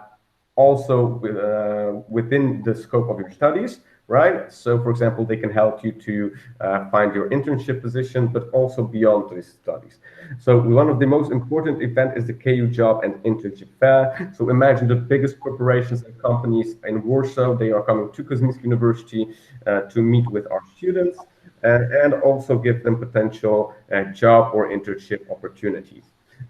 also within the scope of your studies, right? So, for example, they can help you to find your internship position, but also beyond these studies. So, one of the most important events is the KU Job and Internship Fair. So, imagine the biggest corporations and companies in Warsaw. They are coming to Kozminski University to meet with our students and also give them potential job or internship opportunities.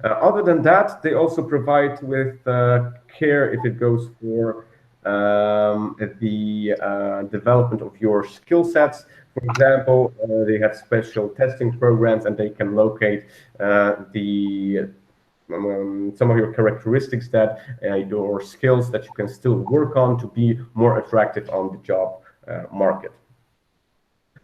Other than that, they also provide with care if it goes for the development of your skill sets. For example, they have special testing programs and they can locate some of your characteristics that your skills that you can still work on to be more attractive on the job market.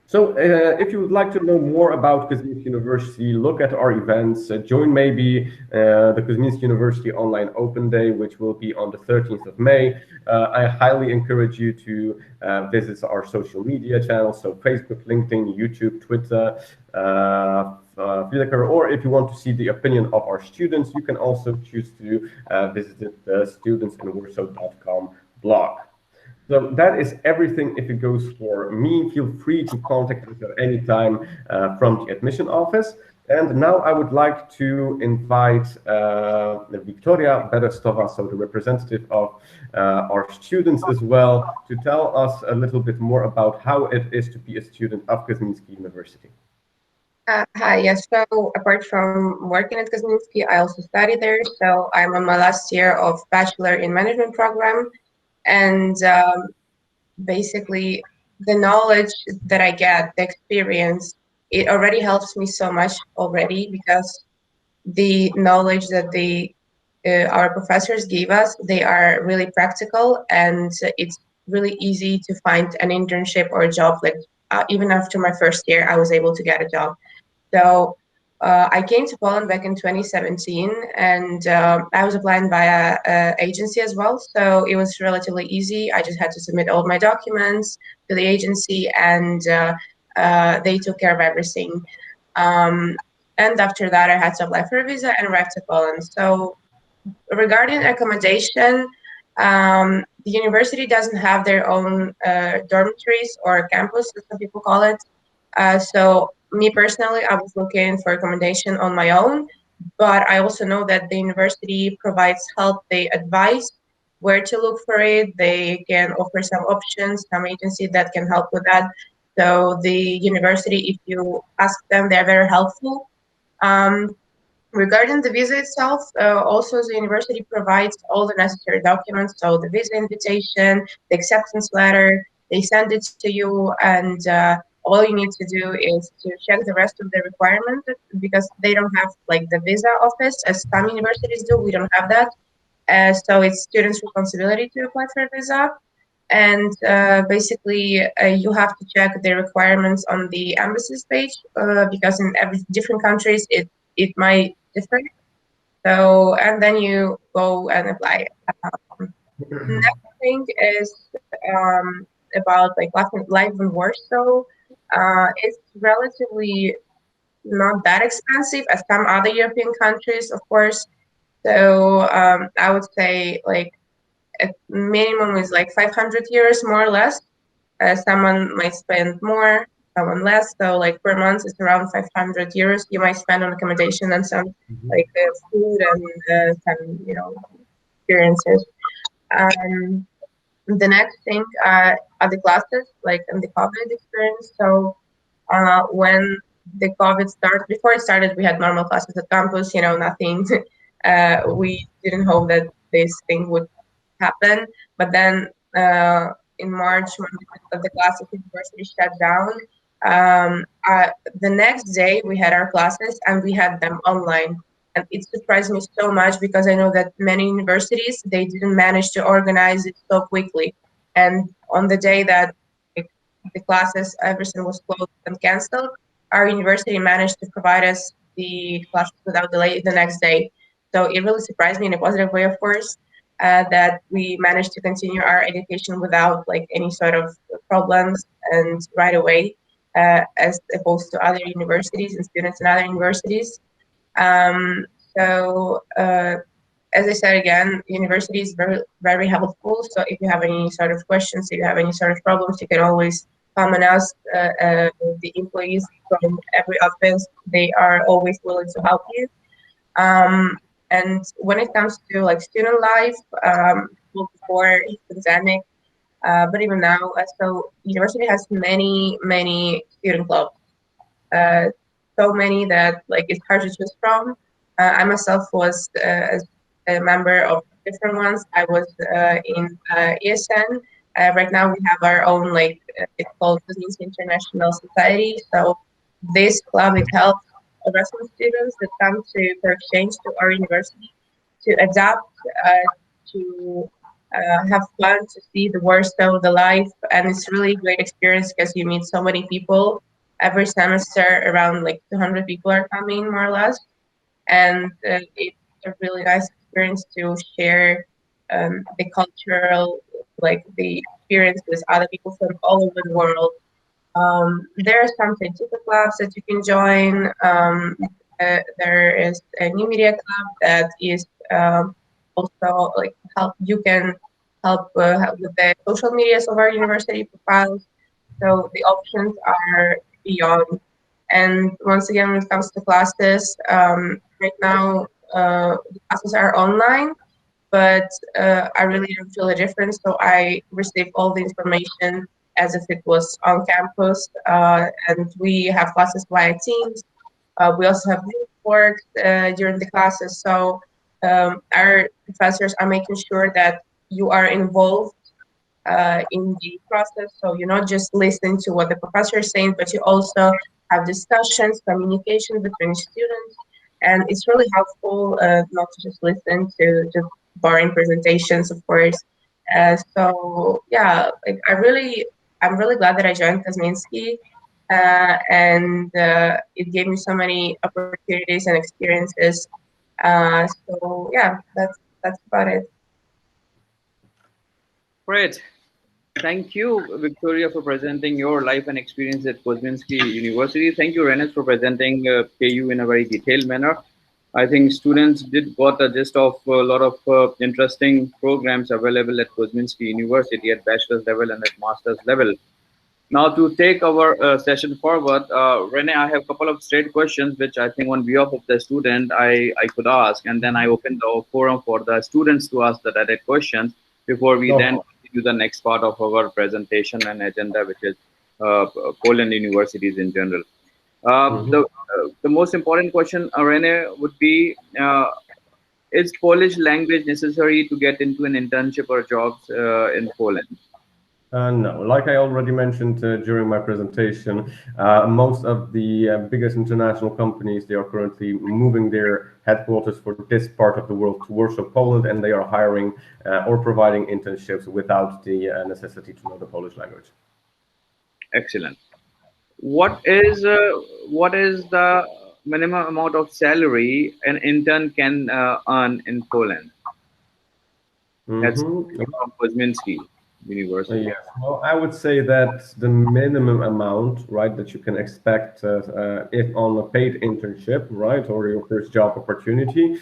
So if you would like to know more about Kuzminski University, look at our events, join maybe the Kuzminski University Online Open Day, which will be on the 13th of May. I highly encourage you to visit our social media channels, so Facebook, LinkedIn, YouTube, Twitter, Flickr, or if you want to see the opinion of our students, you can also choose to visit the studentsinwarsaw.com blog. So that is everything. If it goes for me, feel free to contact us at any time from the admission office. And now I would like to invite Victoria Berestova, so the representative of our students as well, to tell us a little bit more about how it is to be a student of Kazminsky University. Hi, yes. So apart from working at Kazminsky, I also study there. So I'm on my last year of Bachelor in Management program. And basically, the knowledge that I get, the experience, it already helps me so much already, because the knowledge that our professors gave us, they are really practical, and it's really easy to find an internship or a job. Like even after my first year, I was able to get a job. So I came to Poland back in 2017, and I was applying via agency as well. So it was relatively easy. I just had to submit all my documents to the agency, and they took care of everything. And after that, I had to apply for a visa and arrived to Poland. So regarding accommodation, the university doesn't have their own dormitories or campus, as some people call it. So me personally, I was looking for accommodation on my own, but I also know that the university provides help. They advise where to look for it. They can offer some options, some agency that can help with that. So the university, if you ask them, they're very helpful. Regarding the visa itself, also the university provides all the necessary documents. So the visa invitation, the acceptance letter, they send it to you, and all you need to do is to check the rest of the requirements, because they don't have like the visa office as some universities do. We don't have that. So it's students' responsibility to apply for a visa. And basically, you have to check the requirements on the embassy's page, because in every different countries, it might differ. So, and then you go and apply. Next thing is about like life in Warsaw. It's relatively not that expensive as some other European countries, of course. So I would say like a minimum is like 500 euros, more or less. Someone might spend more, someone less. So like per month, it's around 500 euros you might spend on accommodation and some like food and some, experiences. The next thing are the classes, like in the COVID experience. So when the COVID started, before it started, we had normal classes at campus, nothing. We didn't hope that this thing would happen. But then in March, when the classes at university shut down, the next day we had our classes and we had them online. And it surprised me so much, because I know that many universities, they didn't manage to organize it so quickly. And on the day that the classes, everything was closed and canceled, our university managed to provide us the classes without delay the next day. So it really surprised me in a positive way, of course, that we managed to continue our education without like any sort of problems and right away, as opposed to other universities and students in other universities. So as I said again, university is very, very helpful. So if you have any sort of questions, if you have any sort of problems, you can always come and ask the employees from every office. They are always willing to help you. And when it comes to like student life, well, before pandemic, but even now, so university has many student clubs. So many that like it's hard to choose from. I myself was a member of different ones. I was in ESN. Right now we have our own like it's called Kuzminski International Society. So this club it helps Russian students that come to for exchange to our university to adapt, to have fun, to see the Warsaw, the life, and it's really great experience because you meet so many people every semester. Around like 200 people are coming, more or less, and it's a really nice experience to share the cultural, like the experience with other people from all over the world. There are some scientific clubs that you can join. There is a new media club that is also like help. You can help with the social medias of our university profiles. So the options are beyond. And once again, when it comes to classes, right now the classes are online, but I really don't feel a difference. So I receive all the information as if it was on campus, and we have classes via Teams. We also have group work during the classes. So our professors are making sure that you are involved in the process. So you're not just listening to what the professor is saying, but you also have discussions, communication between students. And it's really helpful not to just listen to just boring presentations, of course. So yeah, like I'm really glad that I joined Kazminsky, and it gave me so many opportunities and experiences. So yeah, that's about it. Great. Thank you, Victoria, for presenting your life and experience at Kozminski University. Thank you, Renes, for presenting KU in a very detailed manner. I think students did got a gist of a lot of interesting programs available at Kozminski University at bachelor's level and at master's level. Now, to take our session forward, Rene, I have a couple of straight questions which I think on behalf of the student I could ask, and then I open the forum for the students to ask the direct questions before we then continue the next part of our presentation and agenda, which is Poland universities in general. The most important question, Rene, would be, is Polish language necessary to get into an internship or jobs in Poland? No, like I already mentioned during my presentation, most of the biggest international companies, they are currently moving their headquarters for this part of the world to Warsaw, Poland, and they are hiring or providing internships without the necessity to know the Polish language. Excellent. What is the minimum amount of salary an intern can earn in Poland? That's from Kuzminski University. Yes, well, I would say that the minimum amount, right, that you can expect if on a paid internship, right, or your first job opportunity,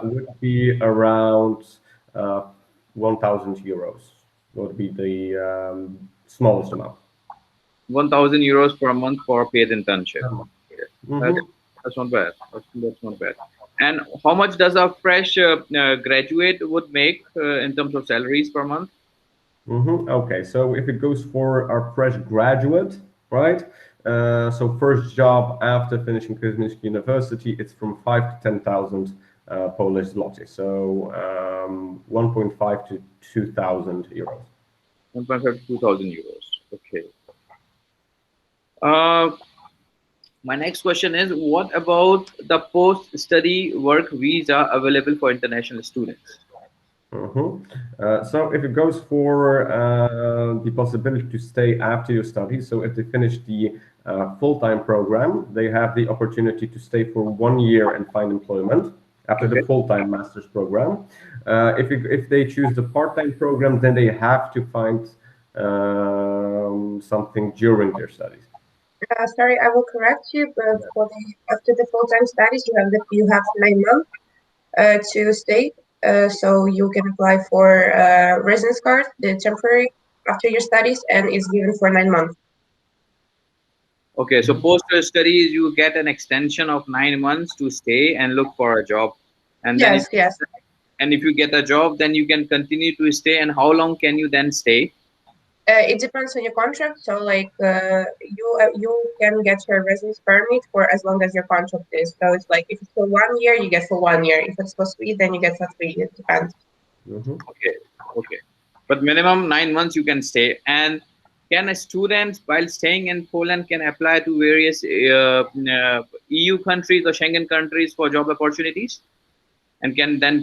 would be around 1,000 euros. Would be the smallest amount. 1,000 euros per month for a paid internship. That's not bad. That's not bad. And how much does a fresh graduate would make in terms of salaries per month? Okay, so if it goes for our fresh graduate, right? So first job after finishing Kuzminski University, it's from 5 to 10,000 Polish zloty. So 1.5 to 2,000 euros. 1.5 to 2,000 euros. Okay. My next question is, what about the post-study work visa available for international students? So if it goes for the possibility to stay after your studies, so if they finish the full-time program, they have the opportunity to stay for 1 year and find employment after the full-time master's program. If they choose the part-time program, then they have to find something during their studies. Sorry, I will correct you, but after the full-time studies, you have 9 months to stay. So you can apply for residence card, the temporary after your studies, and it's given for 9 months. Okay, so post your studies, you get an extension of 9 months to stay and look for a job, and then Yes. if you get a job, then you can continue to stay. And how long can you then stay? It depends on your contract. So like you can get your residence permit for as long as your contract is. So it's like if it's for 1 year, you get for 1 year. If it's for 3, then you get for 3. It depends. Okay, but minimum 9 months you can stay. And can a student, while staying in Poland, can apply to various EU countries or Schengen countries for job opportunities, and can then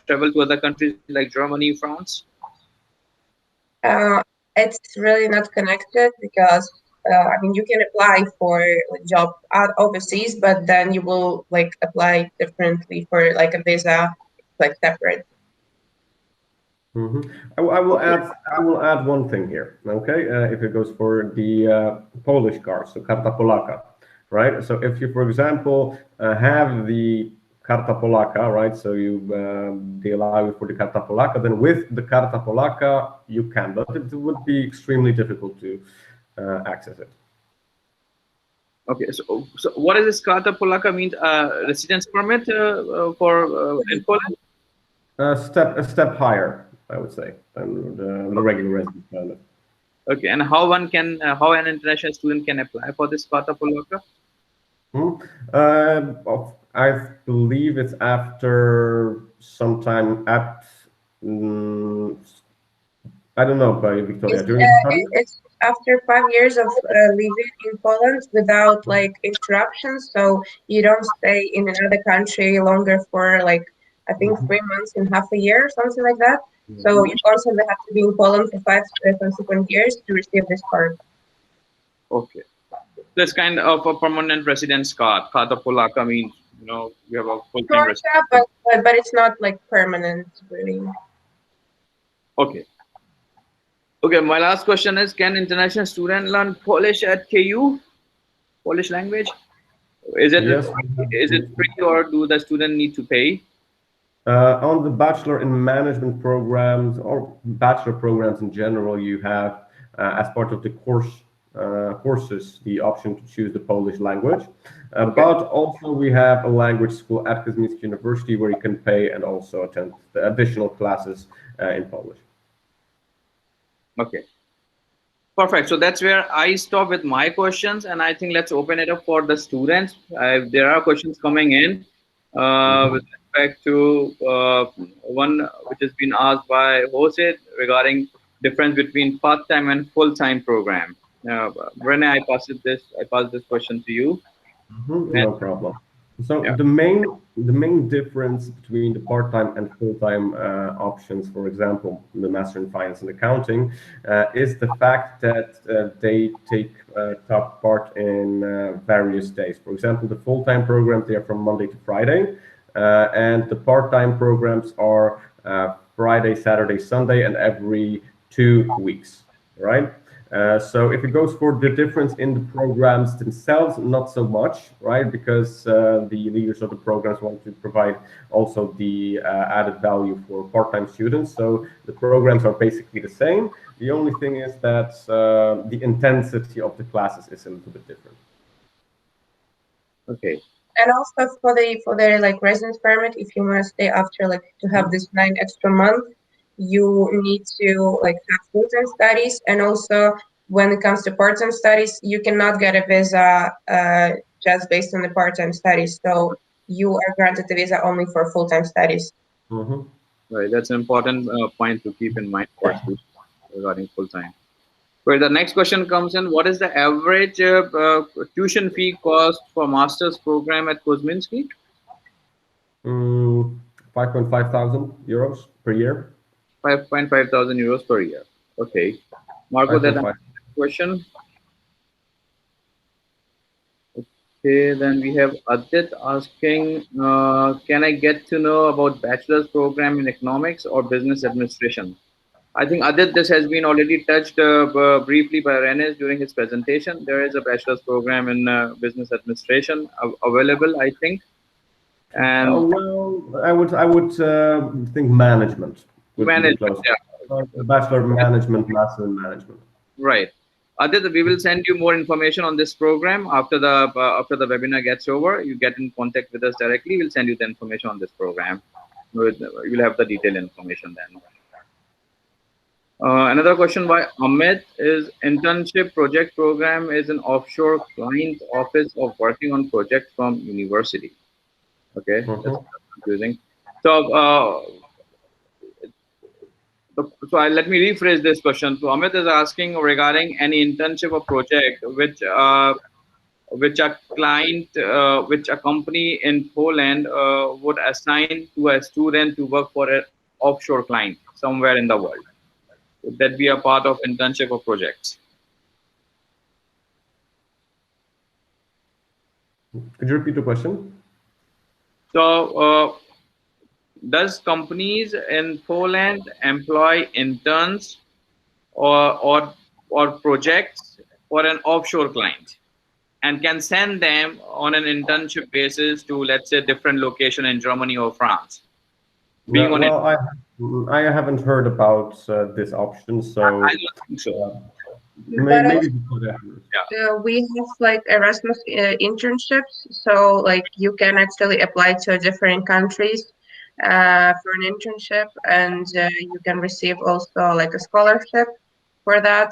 travel to other countries like Germany, France? It's really not connected because I mean you can apply for a job overseas, but then you will like apply differently for like a visa, like separate. I will add one thing here. Okay, if it goes for the Polish card, so Karta Polaka, right? So if you, for example, have the Karta Polaka, right? So you they allow you for the Karta Polaka. Then with the Karta Polaka, you can, but it would be extremely difficult to access it. Okay, so what is this Karta Polaka means? Residence permit for in Poland? A step higher, I would say, than the regular residence permit. Okay, and how an international student can apply for this Karta Polaka? I believe it's after some time at I don't know, by Victoria. It's after 5 years of living in Poland without like interruptions, so you don't stay in another country longer for like I think 3 months and half a year, something like that. So you constantly have to be in Poland for 5 consequent years to receive this card. Okay, that's kind of a permanent residence card. Karta Polaka means you have a full-time residence. But it's not like permanent, really. Okay. Okay, my last question is: can international student learn Polish at KU? Polish language? Is it free, or do the student need to pay? On the Bachelor in Management programs or Bachelor programs in general, you have as part of the courses the option to choose the Polish language. But also we have a language school at Kozminski University where you can pay and also attend the additional classes in Polish. Okay, perfect. So that's where I stop with my questions, and I think let's open it up for the students. There are questions coming in with respect to one which has been asked by Jose regarding difference between part-time and full-time program. Rene, I pass this question to you. No problem. So the main difference between the part-time and full-time options, for example, the Master in Finance and Accounting, is the fact that they take top part in various days. For example, the full-time programs, they are from Monday to Friday, and the part-time programs are Friday, Saturday, Sunday, and every 2 weeks, right? So if it goes for the difference in the programs themselves, not so much, right? Because the leaders of the programs want to provide also the added value for part-time students. So the programs are basically the same. The only thing is that the intensity of the classes is a little bit different. Okay. And also for the like residence permit, if you want to stay after like to have this 9 extra months, you need to like have full-time studies, and also when it comes to part-time studies, you cannot get a visa just based on the part-time studies. So you are granted the visa only for full-time studies. Right, that's an important point to keep in mind for students regarding full-time. Where the next question comes in: what is the average tuition fee cost for master's program at Kuzminski? 5.5 thousand euros per year. 5.5 thousand euros per year. Okay, Marco, that question. Okay, then we have Adit asking, can I get to know about bachelor's program in economics or business administration? I think Adit, this has been already touched briefly by Renes during his presentation. There is a bachelor's program in business administration available, I think. And well, I would think management would be management, close. yeah. Bachelor of Management, Master in Management. Right. Aditya, we will send you more information on this program after the webinar gets over. You get in contact with us directly. We'll send you the information on this program. You'll have the detailed information then. Another question by Amit is internship project program is an offshore client office of working on projects from university. Okay, that's confusing. So let me rephrase this question. So Amit is asking regarding any internship or project which a client, which a company in Poland would assign to a student to work for an offshore client somewhere in the world. Would that be a part of internship or projects? Could you repeat the question? So, does companies in Poland employ interns or projects for an offshore client and can send them on an internship basis to, let's say, different location in Germany or France? I haven't heard about this option, so I don't think so. maybe we have like Erasmus internships, so like you can actually apply to different countries for an internship, and you can receive also like a scholarship for that.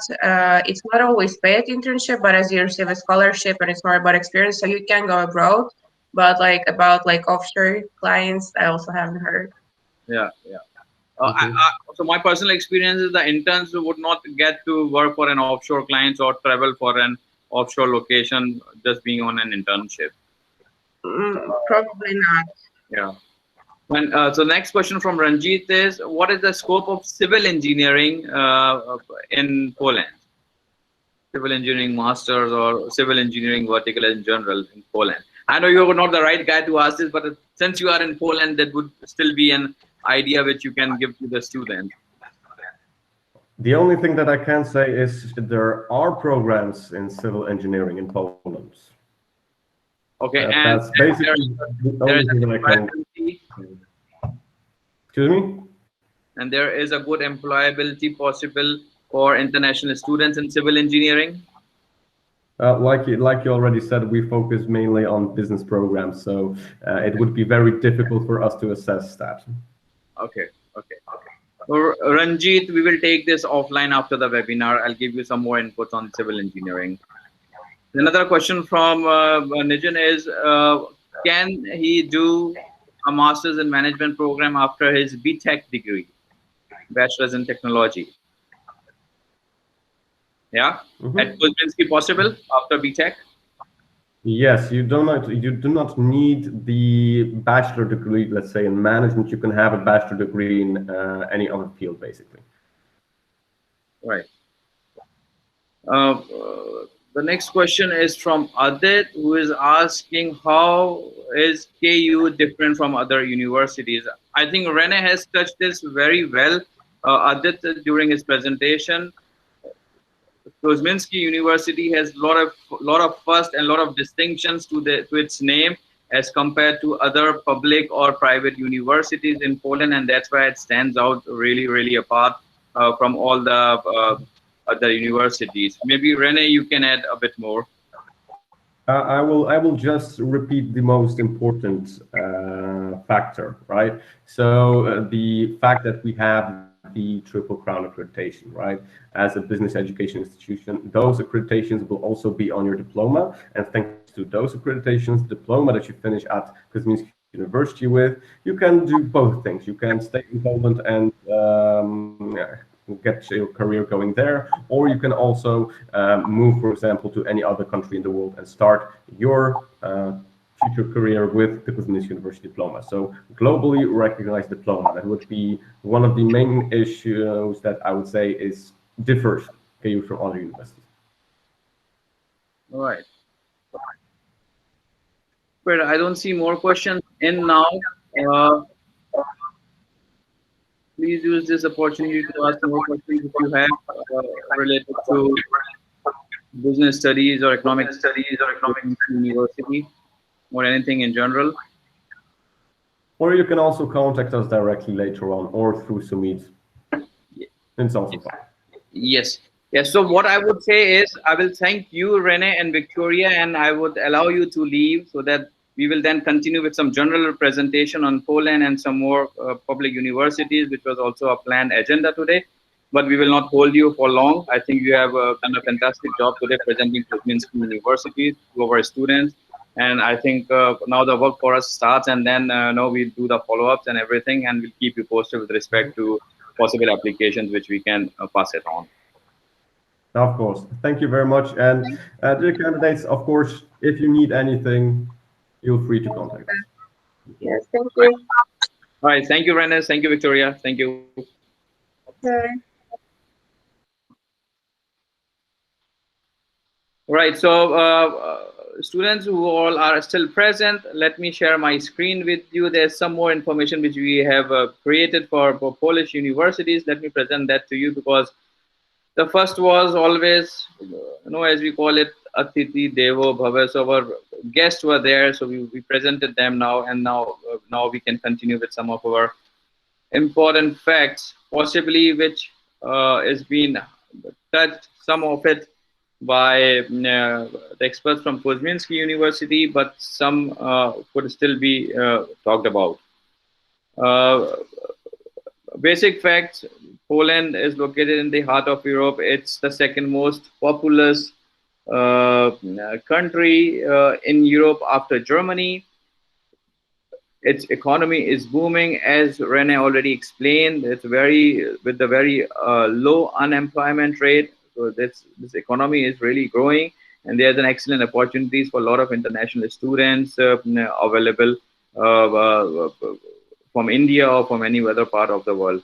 It's not always paid internship, but as you receive a scholarship and it's more about experience, so you can go abroad. But like about like offshore clients, I also haven't heard. Yeah. So my personal experience is the interns would not get to work for an offshore clients or travel for an offshore location just being on an internship. Probably not. Yeah. So next question from Ranjit is, what is the scope of civil engineering in Poland? Civil engineering masters or civil engineering vertical in general in Poland. I know you're not the right guy to ask this, but since you are in Poland, that would still be an idea which you can give to the student. The only thing that I can say is there are programs in civil engineering in Poland. Okay, and that's basically the only thing that I can. Excuse me? And there is a good employability possible for international students in civil engineering? Like you already said, we focus mainly on business programs, so it would be very difficult for us to assess that. Okay. Ranjit, we will take this offline after the webinar. I'll give you some more input on civil engineering. Another question from Nijan is, can he do a master's in management program after his BTech degree, Bachelors in Technology? Yeah, at Kuzminski possible after BTech? Yes, you do not need the bachelor degree. Let's say in management, you can have a bachelor degree in any other field, basically. Right. The next question is from Adit, who is asking, how is KU different from other universities? I think Rene has touched this very well, Adit, during his presentation. Kozminski University has a lot of first and a lot of distinctions to its name as compared to other public or private universities in Poland, and that's why it stands out really apart from all the other universities. Maybe Rene, you can add a bit more. I will just repeat the most important factor, right? So the fact that we have the Triple Crown accreditation, right? As a business education institution, those accreditations will also be on your diploma. And thanks to those accreditations, diploma that you finish at Kazminsky University with, you can do both things. You can stay in Poland and get your career going there, or you can also move, for example, to any other country in the world and start your future career with the Kuzminski University diploma. So globally recognized diploma, that would be one of the main issues that I would say differs KU from other universities. All right. But I don't see more questions in now. Please use this opportunity to ask more questions if you have related to business studies or economic studies or economic university or anything in general. Or you can also contact us directly later on or through Sumit. It's also fine. Yes. Yes. So what I would say is I will thank you, Rene and Victoria, and I would allow you to leave so that we will then continue with some general presentation on Poland and some more public universities, which was also a planned agenda today. But we will not hold you for long. I think you have done a fantastic job today presenting Kuzminski University to our students. And I think now the work for us starts, and then now we do the follow-ups and everything, and we'll keep you posted with respect to possible applications which we can pass it on. Of course. Thank you very much. And dear candidates, of course, if you need anything, feel free to contact us. Yes, thank you. All right. Thank you, Rene. Thank you, Victoria. Thank you. Bye. Right. So students who all are still present, let me share my screen with you. There's some more information which we have created for Polish universities. Let me present that to you, because the first was always, as we call it, Atiti Devo Bhava. So our guests were there, so we presented them now, and now we can continue with some of our important facts, possibly which is being touched, some of it by the experts from Kozminski University, but some could still be talked about. Basic facts: Poland is located in the heart of Europe. It's the second most populous country in Europe after Germany. Its economy is booming, as Rene already explained. It's with a very low unemployment rate. So this economy is really growing, and there's an excellent opportunities for a lot of international students available from India or from any other part of the world.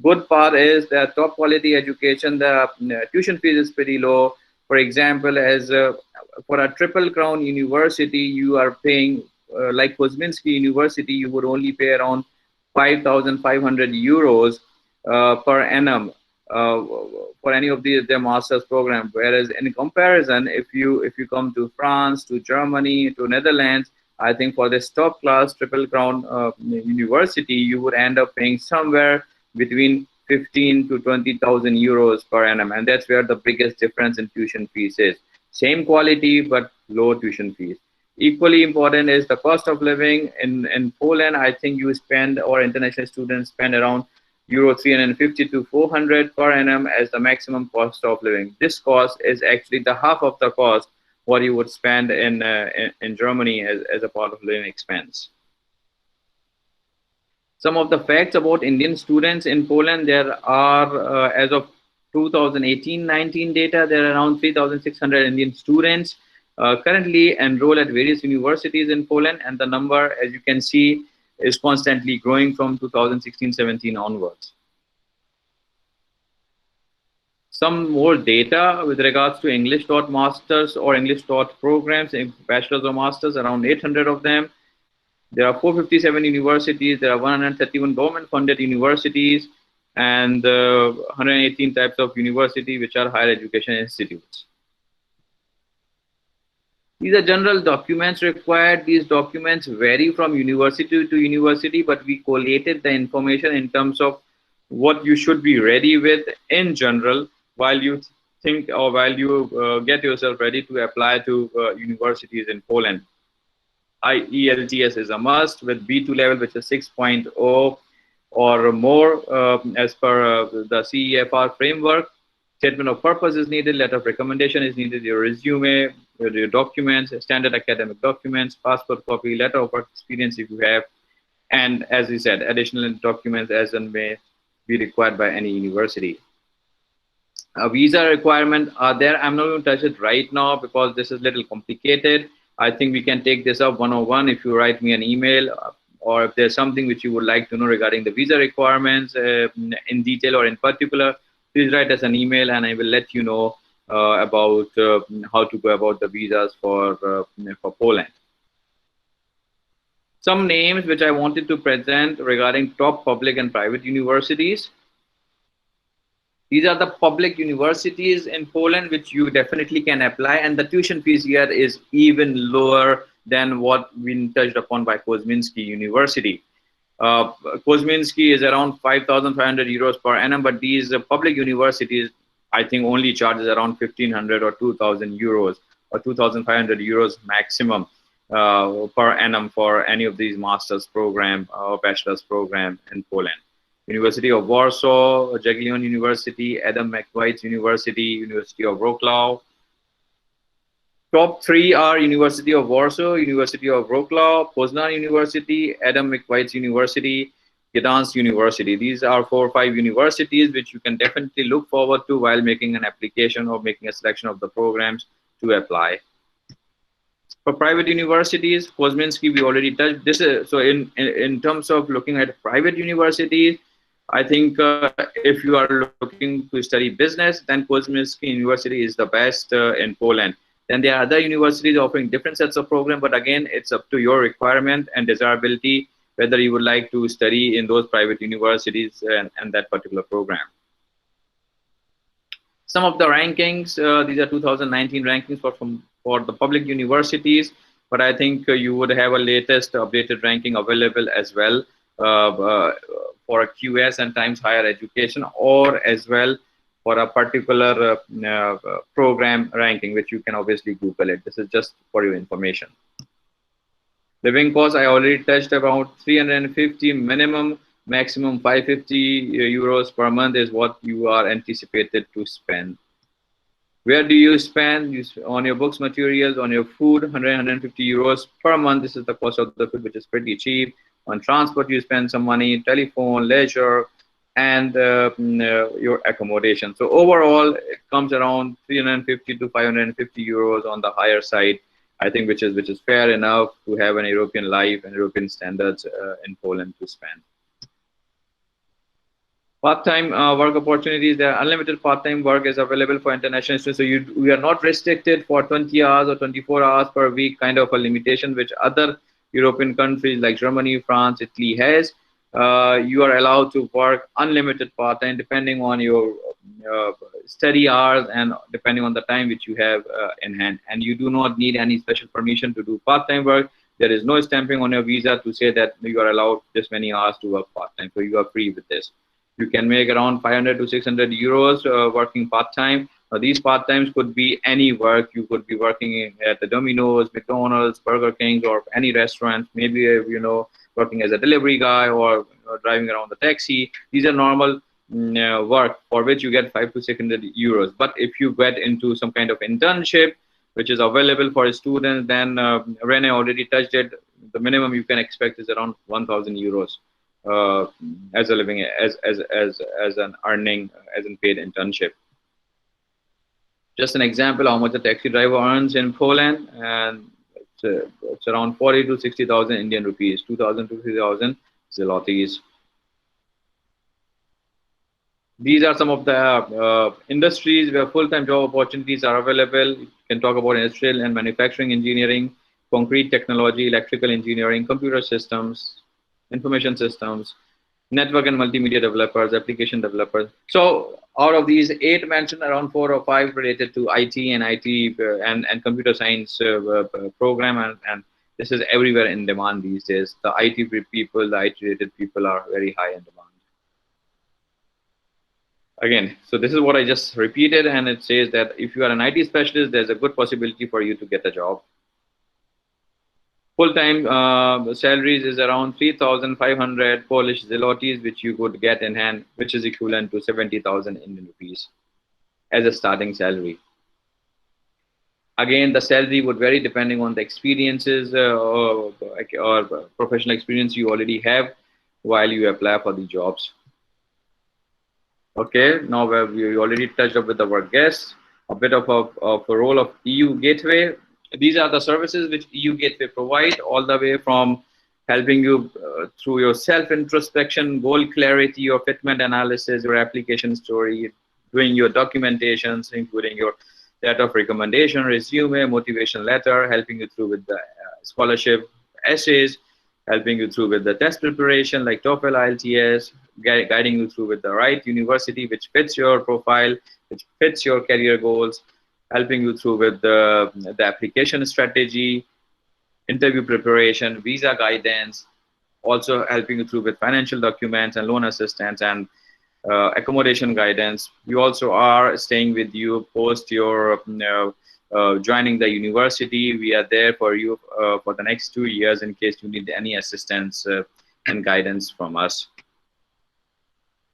Good part is that top quality education. The tuition fees is pretty low. For example, as for a triple crown university, you are paying like Kuzminski University, you would only pay around 5,500 euros per annum for any of their master's program. Whereas in comparison, if you come to France, to Germany, to Netherlands, I think for this top class triple crown university, you would end up paying somewhere between 15 to 20,000 euros per annum, and that's where the biggest difference in tuition fees is. Same quality but low tuition fees. Equally important is the cost of living in Poland. I think you spend, or international students spend, around euro 350 to 400 per annum as the maximum cost of living. This cost is actually the half of the cost what you would spend in Germany as a part of living expense. Some of the facts about Indian students in Poland: there are, as of 2018-19 data, there are around 3,600 Indian students currently enrolled at various universities in Poland, and the number, as you can see, is constantly growing from 2016-17 onwards. Some more data with regards to English taught masters or English taught programs in bachelors or masters, around 800 of them. There are 457 universities, there are 131 government funded universities, and 118 types of university which are higher education institutes. These are general documents required. These documents vary from university to university, but we collated the information in terms of what you should be ready with in general while you think, or while you get yourself ready to apply to universities in Poland. Ielts is a must with B2 level, which is 6.0 or more as per the CEFR framework. Statement of purpose is needed, letter of recommendation is needed, your resume, your documents, standard academic documents, passport copy, letter of work experience if you have, and as we said, additional documents as and may be required by any university. Visa requirement are there. I'm not going to touch it right now because this is a little complicated. I think we can take this up one-on-one if you write me an email, or if there's something which you would like to know regarding the visa requirements in detail or in particular, please write us an email and I will let you know about how to go about the visas for Poland. Some names which I wanted to present regarding top public and private universities. These are the public universities in Poland which you definitely can apply, and the tuition fees here is even lower than what we touched upon by Kozminski University. Kuzminski is around 5,500 euros per annum, but these public universities, I think, only charges around 1,500 or 2,000 euros or 2,500 euros maximum per annum for any of these master's program or bachelor's program in Poland. University of Warsaw, Jagiellon University, Adam Mickiewicz University, University of Wrocław. Top three are University of Warsaw, University of Wrocław, Poznan University, Adam Mickiewicz University, Gdansk University. These are 4 or 5 universities which you can definitely look forward to while making an application or making a selection of the programs to apply. For private universities, Kuzminski, we already touched this. So in terms of looking at private universities, I think if you are looking to study business, then Kuzminski University is the best in Poland. Then there are other universities offering different sets of programs, but again, it's up to your requirement and desirability whether you would like to study in those private universities and that particular program. Some of the rankings, these are 2019 rankings for the public universities, but I think you would have a latest updated ranking available as well for a QS and Times Higher Education, or as well for a particular program ranking, which you can obviously Google it. This is just for your information. Living costs, I already touched about 350 minimum, maximum 550 euros per month is what you are anticipated to spend. Where do you spend? On your books, materials, on your food, 150 euros per month. This is the cost of the food, which is pretty cheap. On transport, you spend some money, telephone, leisure, and your accommodation. So overall, it comes around 350 to 550 euros on the higher side, I think, which is fair enough to have an European life and European standards in Poland to spend. Part-time work opportunities. There are unlimited part-time work is available for international students. So we are not restricted for 20 hours or 24 hours per week, kind of a limitation which other European countries like Germany, France, Italy has. You are allowed to work unlimited part-time depending on your study hours and depending on the time which you have in hand. And you do not need any special permission to do part-time work. There is no stamping on your visa to say that you are allowed this many hours to work part-time. So you are free with this. You can make around 500 to 600 euros working part-time. These part-times could be any work. You could be working at the Domino's, McDonald's, Burger King, or any restaurant. Maybe working as a delivery guy or driving around the taxi. These are normal work for which you get 500 to 600 euros. But if you get into some kind of internship, which is available for students, then Rene already touched it. The minimum you can expect is around 1,000 euros as a living, as an earning, as in paid internship. Just an example how much a taxi driver earns in Poland, and it's around 40 to 60,000 Indian rupees, 2,000 to 3,000 zlotys. These are some of the industries where full-time job opportunities are available. You can talk about industrial and manufacturing engineering, concrete technology, electrical engineering, computer systems, information systems, network and multimedia developers, application developers. So out of these 8 mentioned, around 4 or 5 related to IT and computer science program, and this is everywhere in demand these days. The IT people, the IT related people are very high in demand. Again, so this is what I just repeated, and it says that if you are an IT specialist, there's a good possibility for you to get a job. Full-time salaries is around 3,500 Polish zlotys, which you could get in hand, which is equivalent to 70,000 Indian rupees as a starting salary. Again, the salary would vary depending on the experiences or professional experience you already have while you apply for the jobs. Okay, now we already touched up with our guests, a bit of a role of EUGateway. These are the services which EUGateway provide, all the way from helping you through your self-introspection, goal clarity, your fitment analysis, your application story, doing your documentations, including your letter of recommendation, resume, motivation letter, helping you through with the scholarship essays, helping you through with the test preparation like TOEFL, IELTS, guiding you through with the right university which fits your profile, which fits your career goals, helping you through with the application strategy, interview preparation, visa guidance, also helping you through with financial documents and loan assistance and accommodation guidance. We also are staying with you post your joining the university. We are there for you for the next 2 years in case you need any assistance and guidance from us.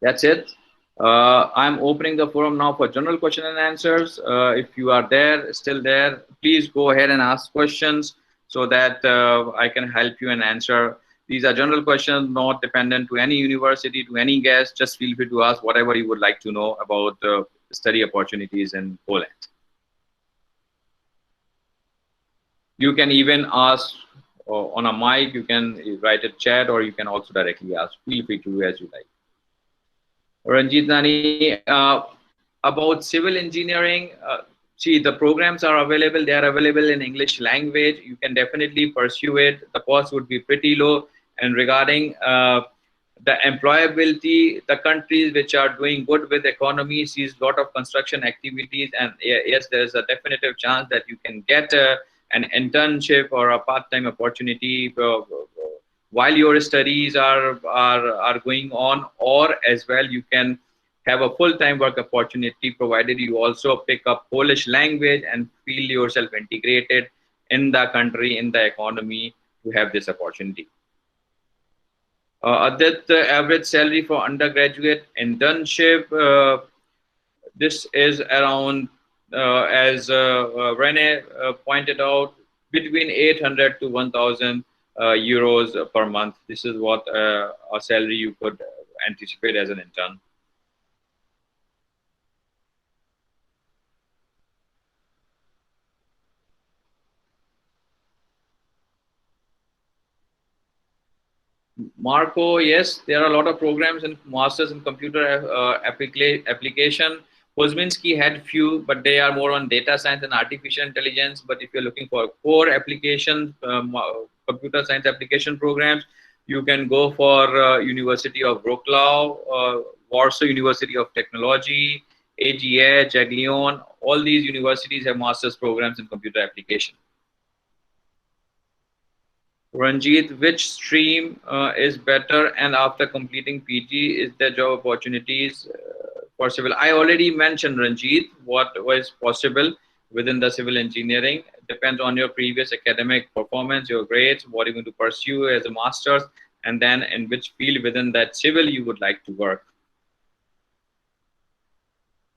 That's it. I'm opening the forum now for general question and answers. If you are still there, please go ahead and ask questions so that I can help you and answer. These are general questions, not dependent to any university, to any guest. Just feel free to ask whatever you would like to know about study opportunities in Poland. You can even ask on a mic, you can write a chat, or you can also directly ask. Feel free to as you like. Ranjit Nani, about civil engineering, see, the programs are available. They are available in English language. You can definitely pursue it. The cost would be pretty low. And regarding the employability, the countries which are doing good with economy sees a lot of construction activities. And yes, there is a definitive chance that you can get an internship or a part-time opportunity while your studies are going on, or as well you can have a full-time work opportunity provided you also pick up Polish language and feel yourself integrated in the country, in the economy, to have this opportunity. Adit, average salary for undergraduate internship, this is around, as Rene pointed out, between 800 to 1,000 euros per month. This is what a salary you could anticipate as an intern. Marco, yes, there are a lot of programs in Masters in Computer Application. Kozminski had few, but they are more on data science and artificial intelligence. But if you're looking for core applications, computer science application programs, you can go for University of Wrocław, Warsaw University of Technology, AGA, Jagiellon. All these universities have master's programs in computer application. Ranjit, which stream is better, and after completing PG, is there job opportunities for civil? I already mentioned, Ranjit, what was possible within the civil engineering. It depends on your previous academic performance, your grades, what you're going to pursue as a master's, and then in which field within that civil you would like to work.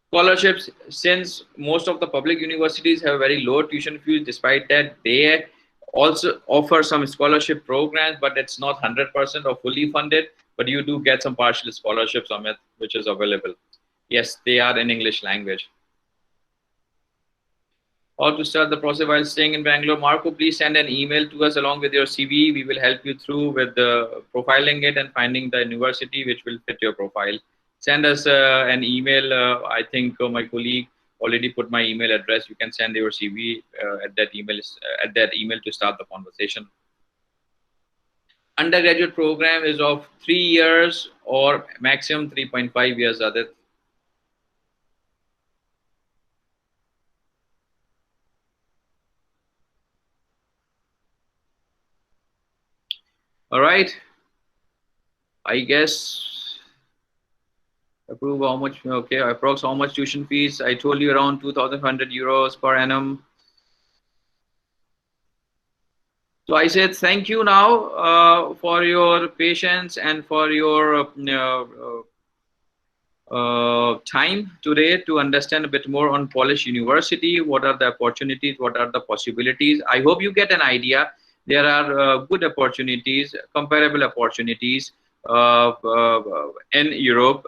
Scholarships, since most of the public universities have very low tuition fees, despite that they also offer some scholarship programs, but it's not 100% or fully funded, but you do get some partial scholarships on it, which is available. Yes, they are in English language. How to start the process while staying in Bangalore? Marco, please send an email to us along with your CV. We will help you through with the profiling it and finding the university which will fit your profile. Send us an email. I think my colleague already put my email address. You can send your CV at that email to start the conversation. Undergraduate program is of 3 years or maximum 3.5 years. Adit. All right. I guess. Approve how much? Okay, approx how much tuition fees? I told you around 2,500 euros per annum. So I said thank you now for your patience and for your time today to understand a bit more on Polish University. What are the opportunities? What are the possibilities? I hope you get an idea. There are good opportunities, comparable opportunities in Europe.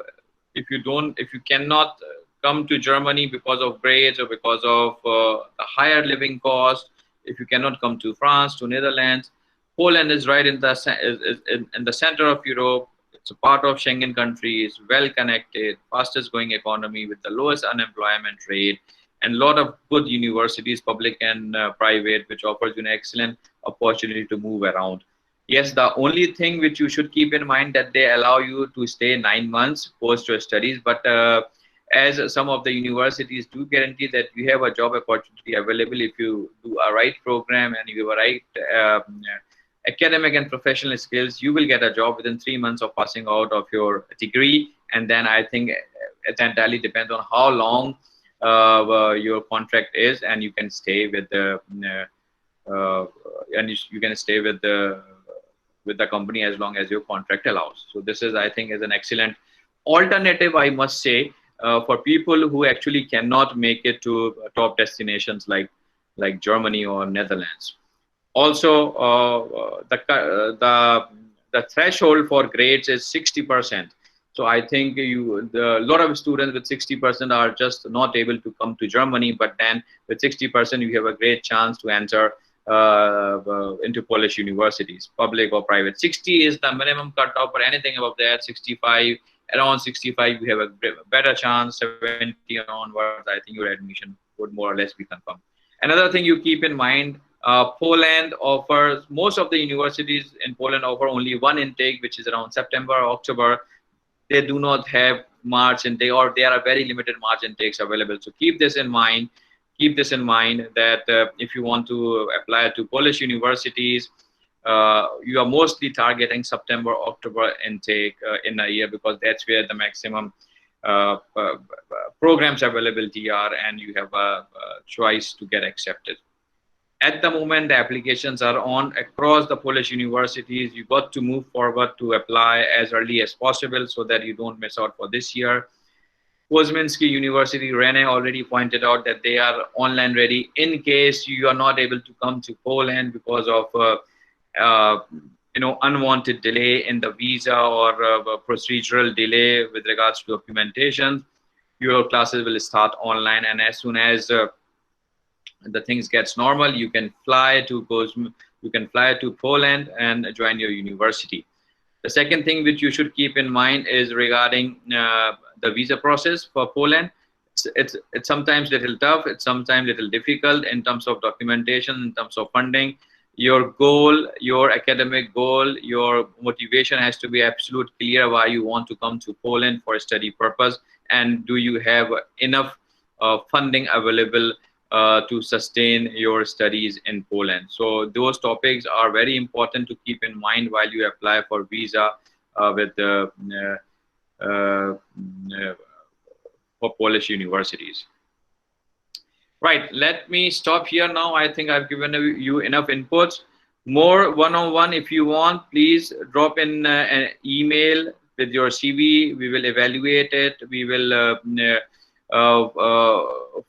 If you cannot come to Germany because of grades or because of the higher living cost, if you cannot come to France, to Netherlands, Poland is right in the center of Europe. It's a part of Schengen countries, well connected, fastest growing economy with the lowest unemployment rate, and a lot of good universities, public and private, which offers you an excellent opportunity to move around. Yes, the only thing which you should keep in mind that they allow you to stay 9 months post your studies, but as some of the universities do guarantee that you have a job opportunity available if you do a right program and you have a right academic and professional skills, you will get a job within 3 months of passing out of your degree. And then I think it entirely depends on how long your contract is, and you can stay with the you can stay with the company as long as your contract allows. So this is, I think, is an excellent alternative, I must say, for people who actually cannot make it to top destinations like Germany or Netherlands. Also, the threshold for grades is 60%. So I think a lot of students with 60% are just not able to come to Germany, but then with 60% you have a great chance to enter into Polish universities, public or private. 60 is the minimum cutoff, but anything above that, 65, around 65, you have a better chance. 70 onwards, I think your admission would more or less be confirmed. Another thing you keep in mind, Poland offers, most of the universities in Poland offer only one intake, which is around September or October. They do not have March intake, or there are very limited March intakes available. So keep this in mind. Keep this in mind that if you want to apply to Polish universities, you are mostly targeting September, October intake in a year, because that's where the maximum programs availability are, and you have a choice to get accepted. At the moment, the applications are on across the Polish universities. You got to move forward to apply as early as possible so that you don't miss out for this year. Kozminski University, Rene already pointed out that they are online ready in case you are not able to come to Poland because of unwanted delay in the visa or procedural delay with regards to documentation. Your classes will start online, and as soon as the things gets normal, you can fly to Poland and join your university. The second thing which you should keep in mind is regarding the visa process for Poland. It's sometimes little tough, it's sometimes little difficult in terms of documentation, in terms of funding. Your goal, your academic goal, your motivation has to be absolutely clear why you want to come to Poland for a study purpose, and do you have enough funding available to sustain your studies in Poland. So those topics are very important to keep in mind while you apply for visa for Polish universities. Right, let me stop here now. I think I've given you enough inputs. More one-on-one, if you want, please drop in an email with your CV. We will evaluate it. We will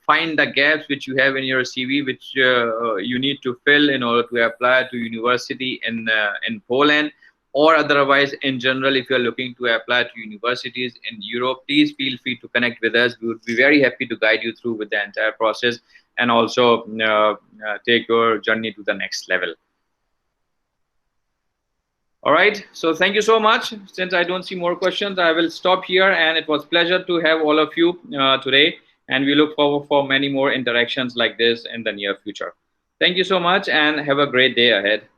find the gaps which you have in your CV, which you need to fill in order to apply to university in Poland, or otherwise in general. If you are looking to apply to universities in Europe, please feel free to connect with us. We would be very happy to guide you through with the entire process, and also take your journey to the next level. All right, so thank you so much. Since I don't see more questions, I will stop here, and it was a pleasure to have all of you today, and we look forward for many more interactions like this in the near future. Thank you so much, and have a great day ahead.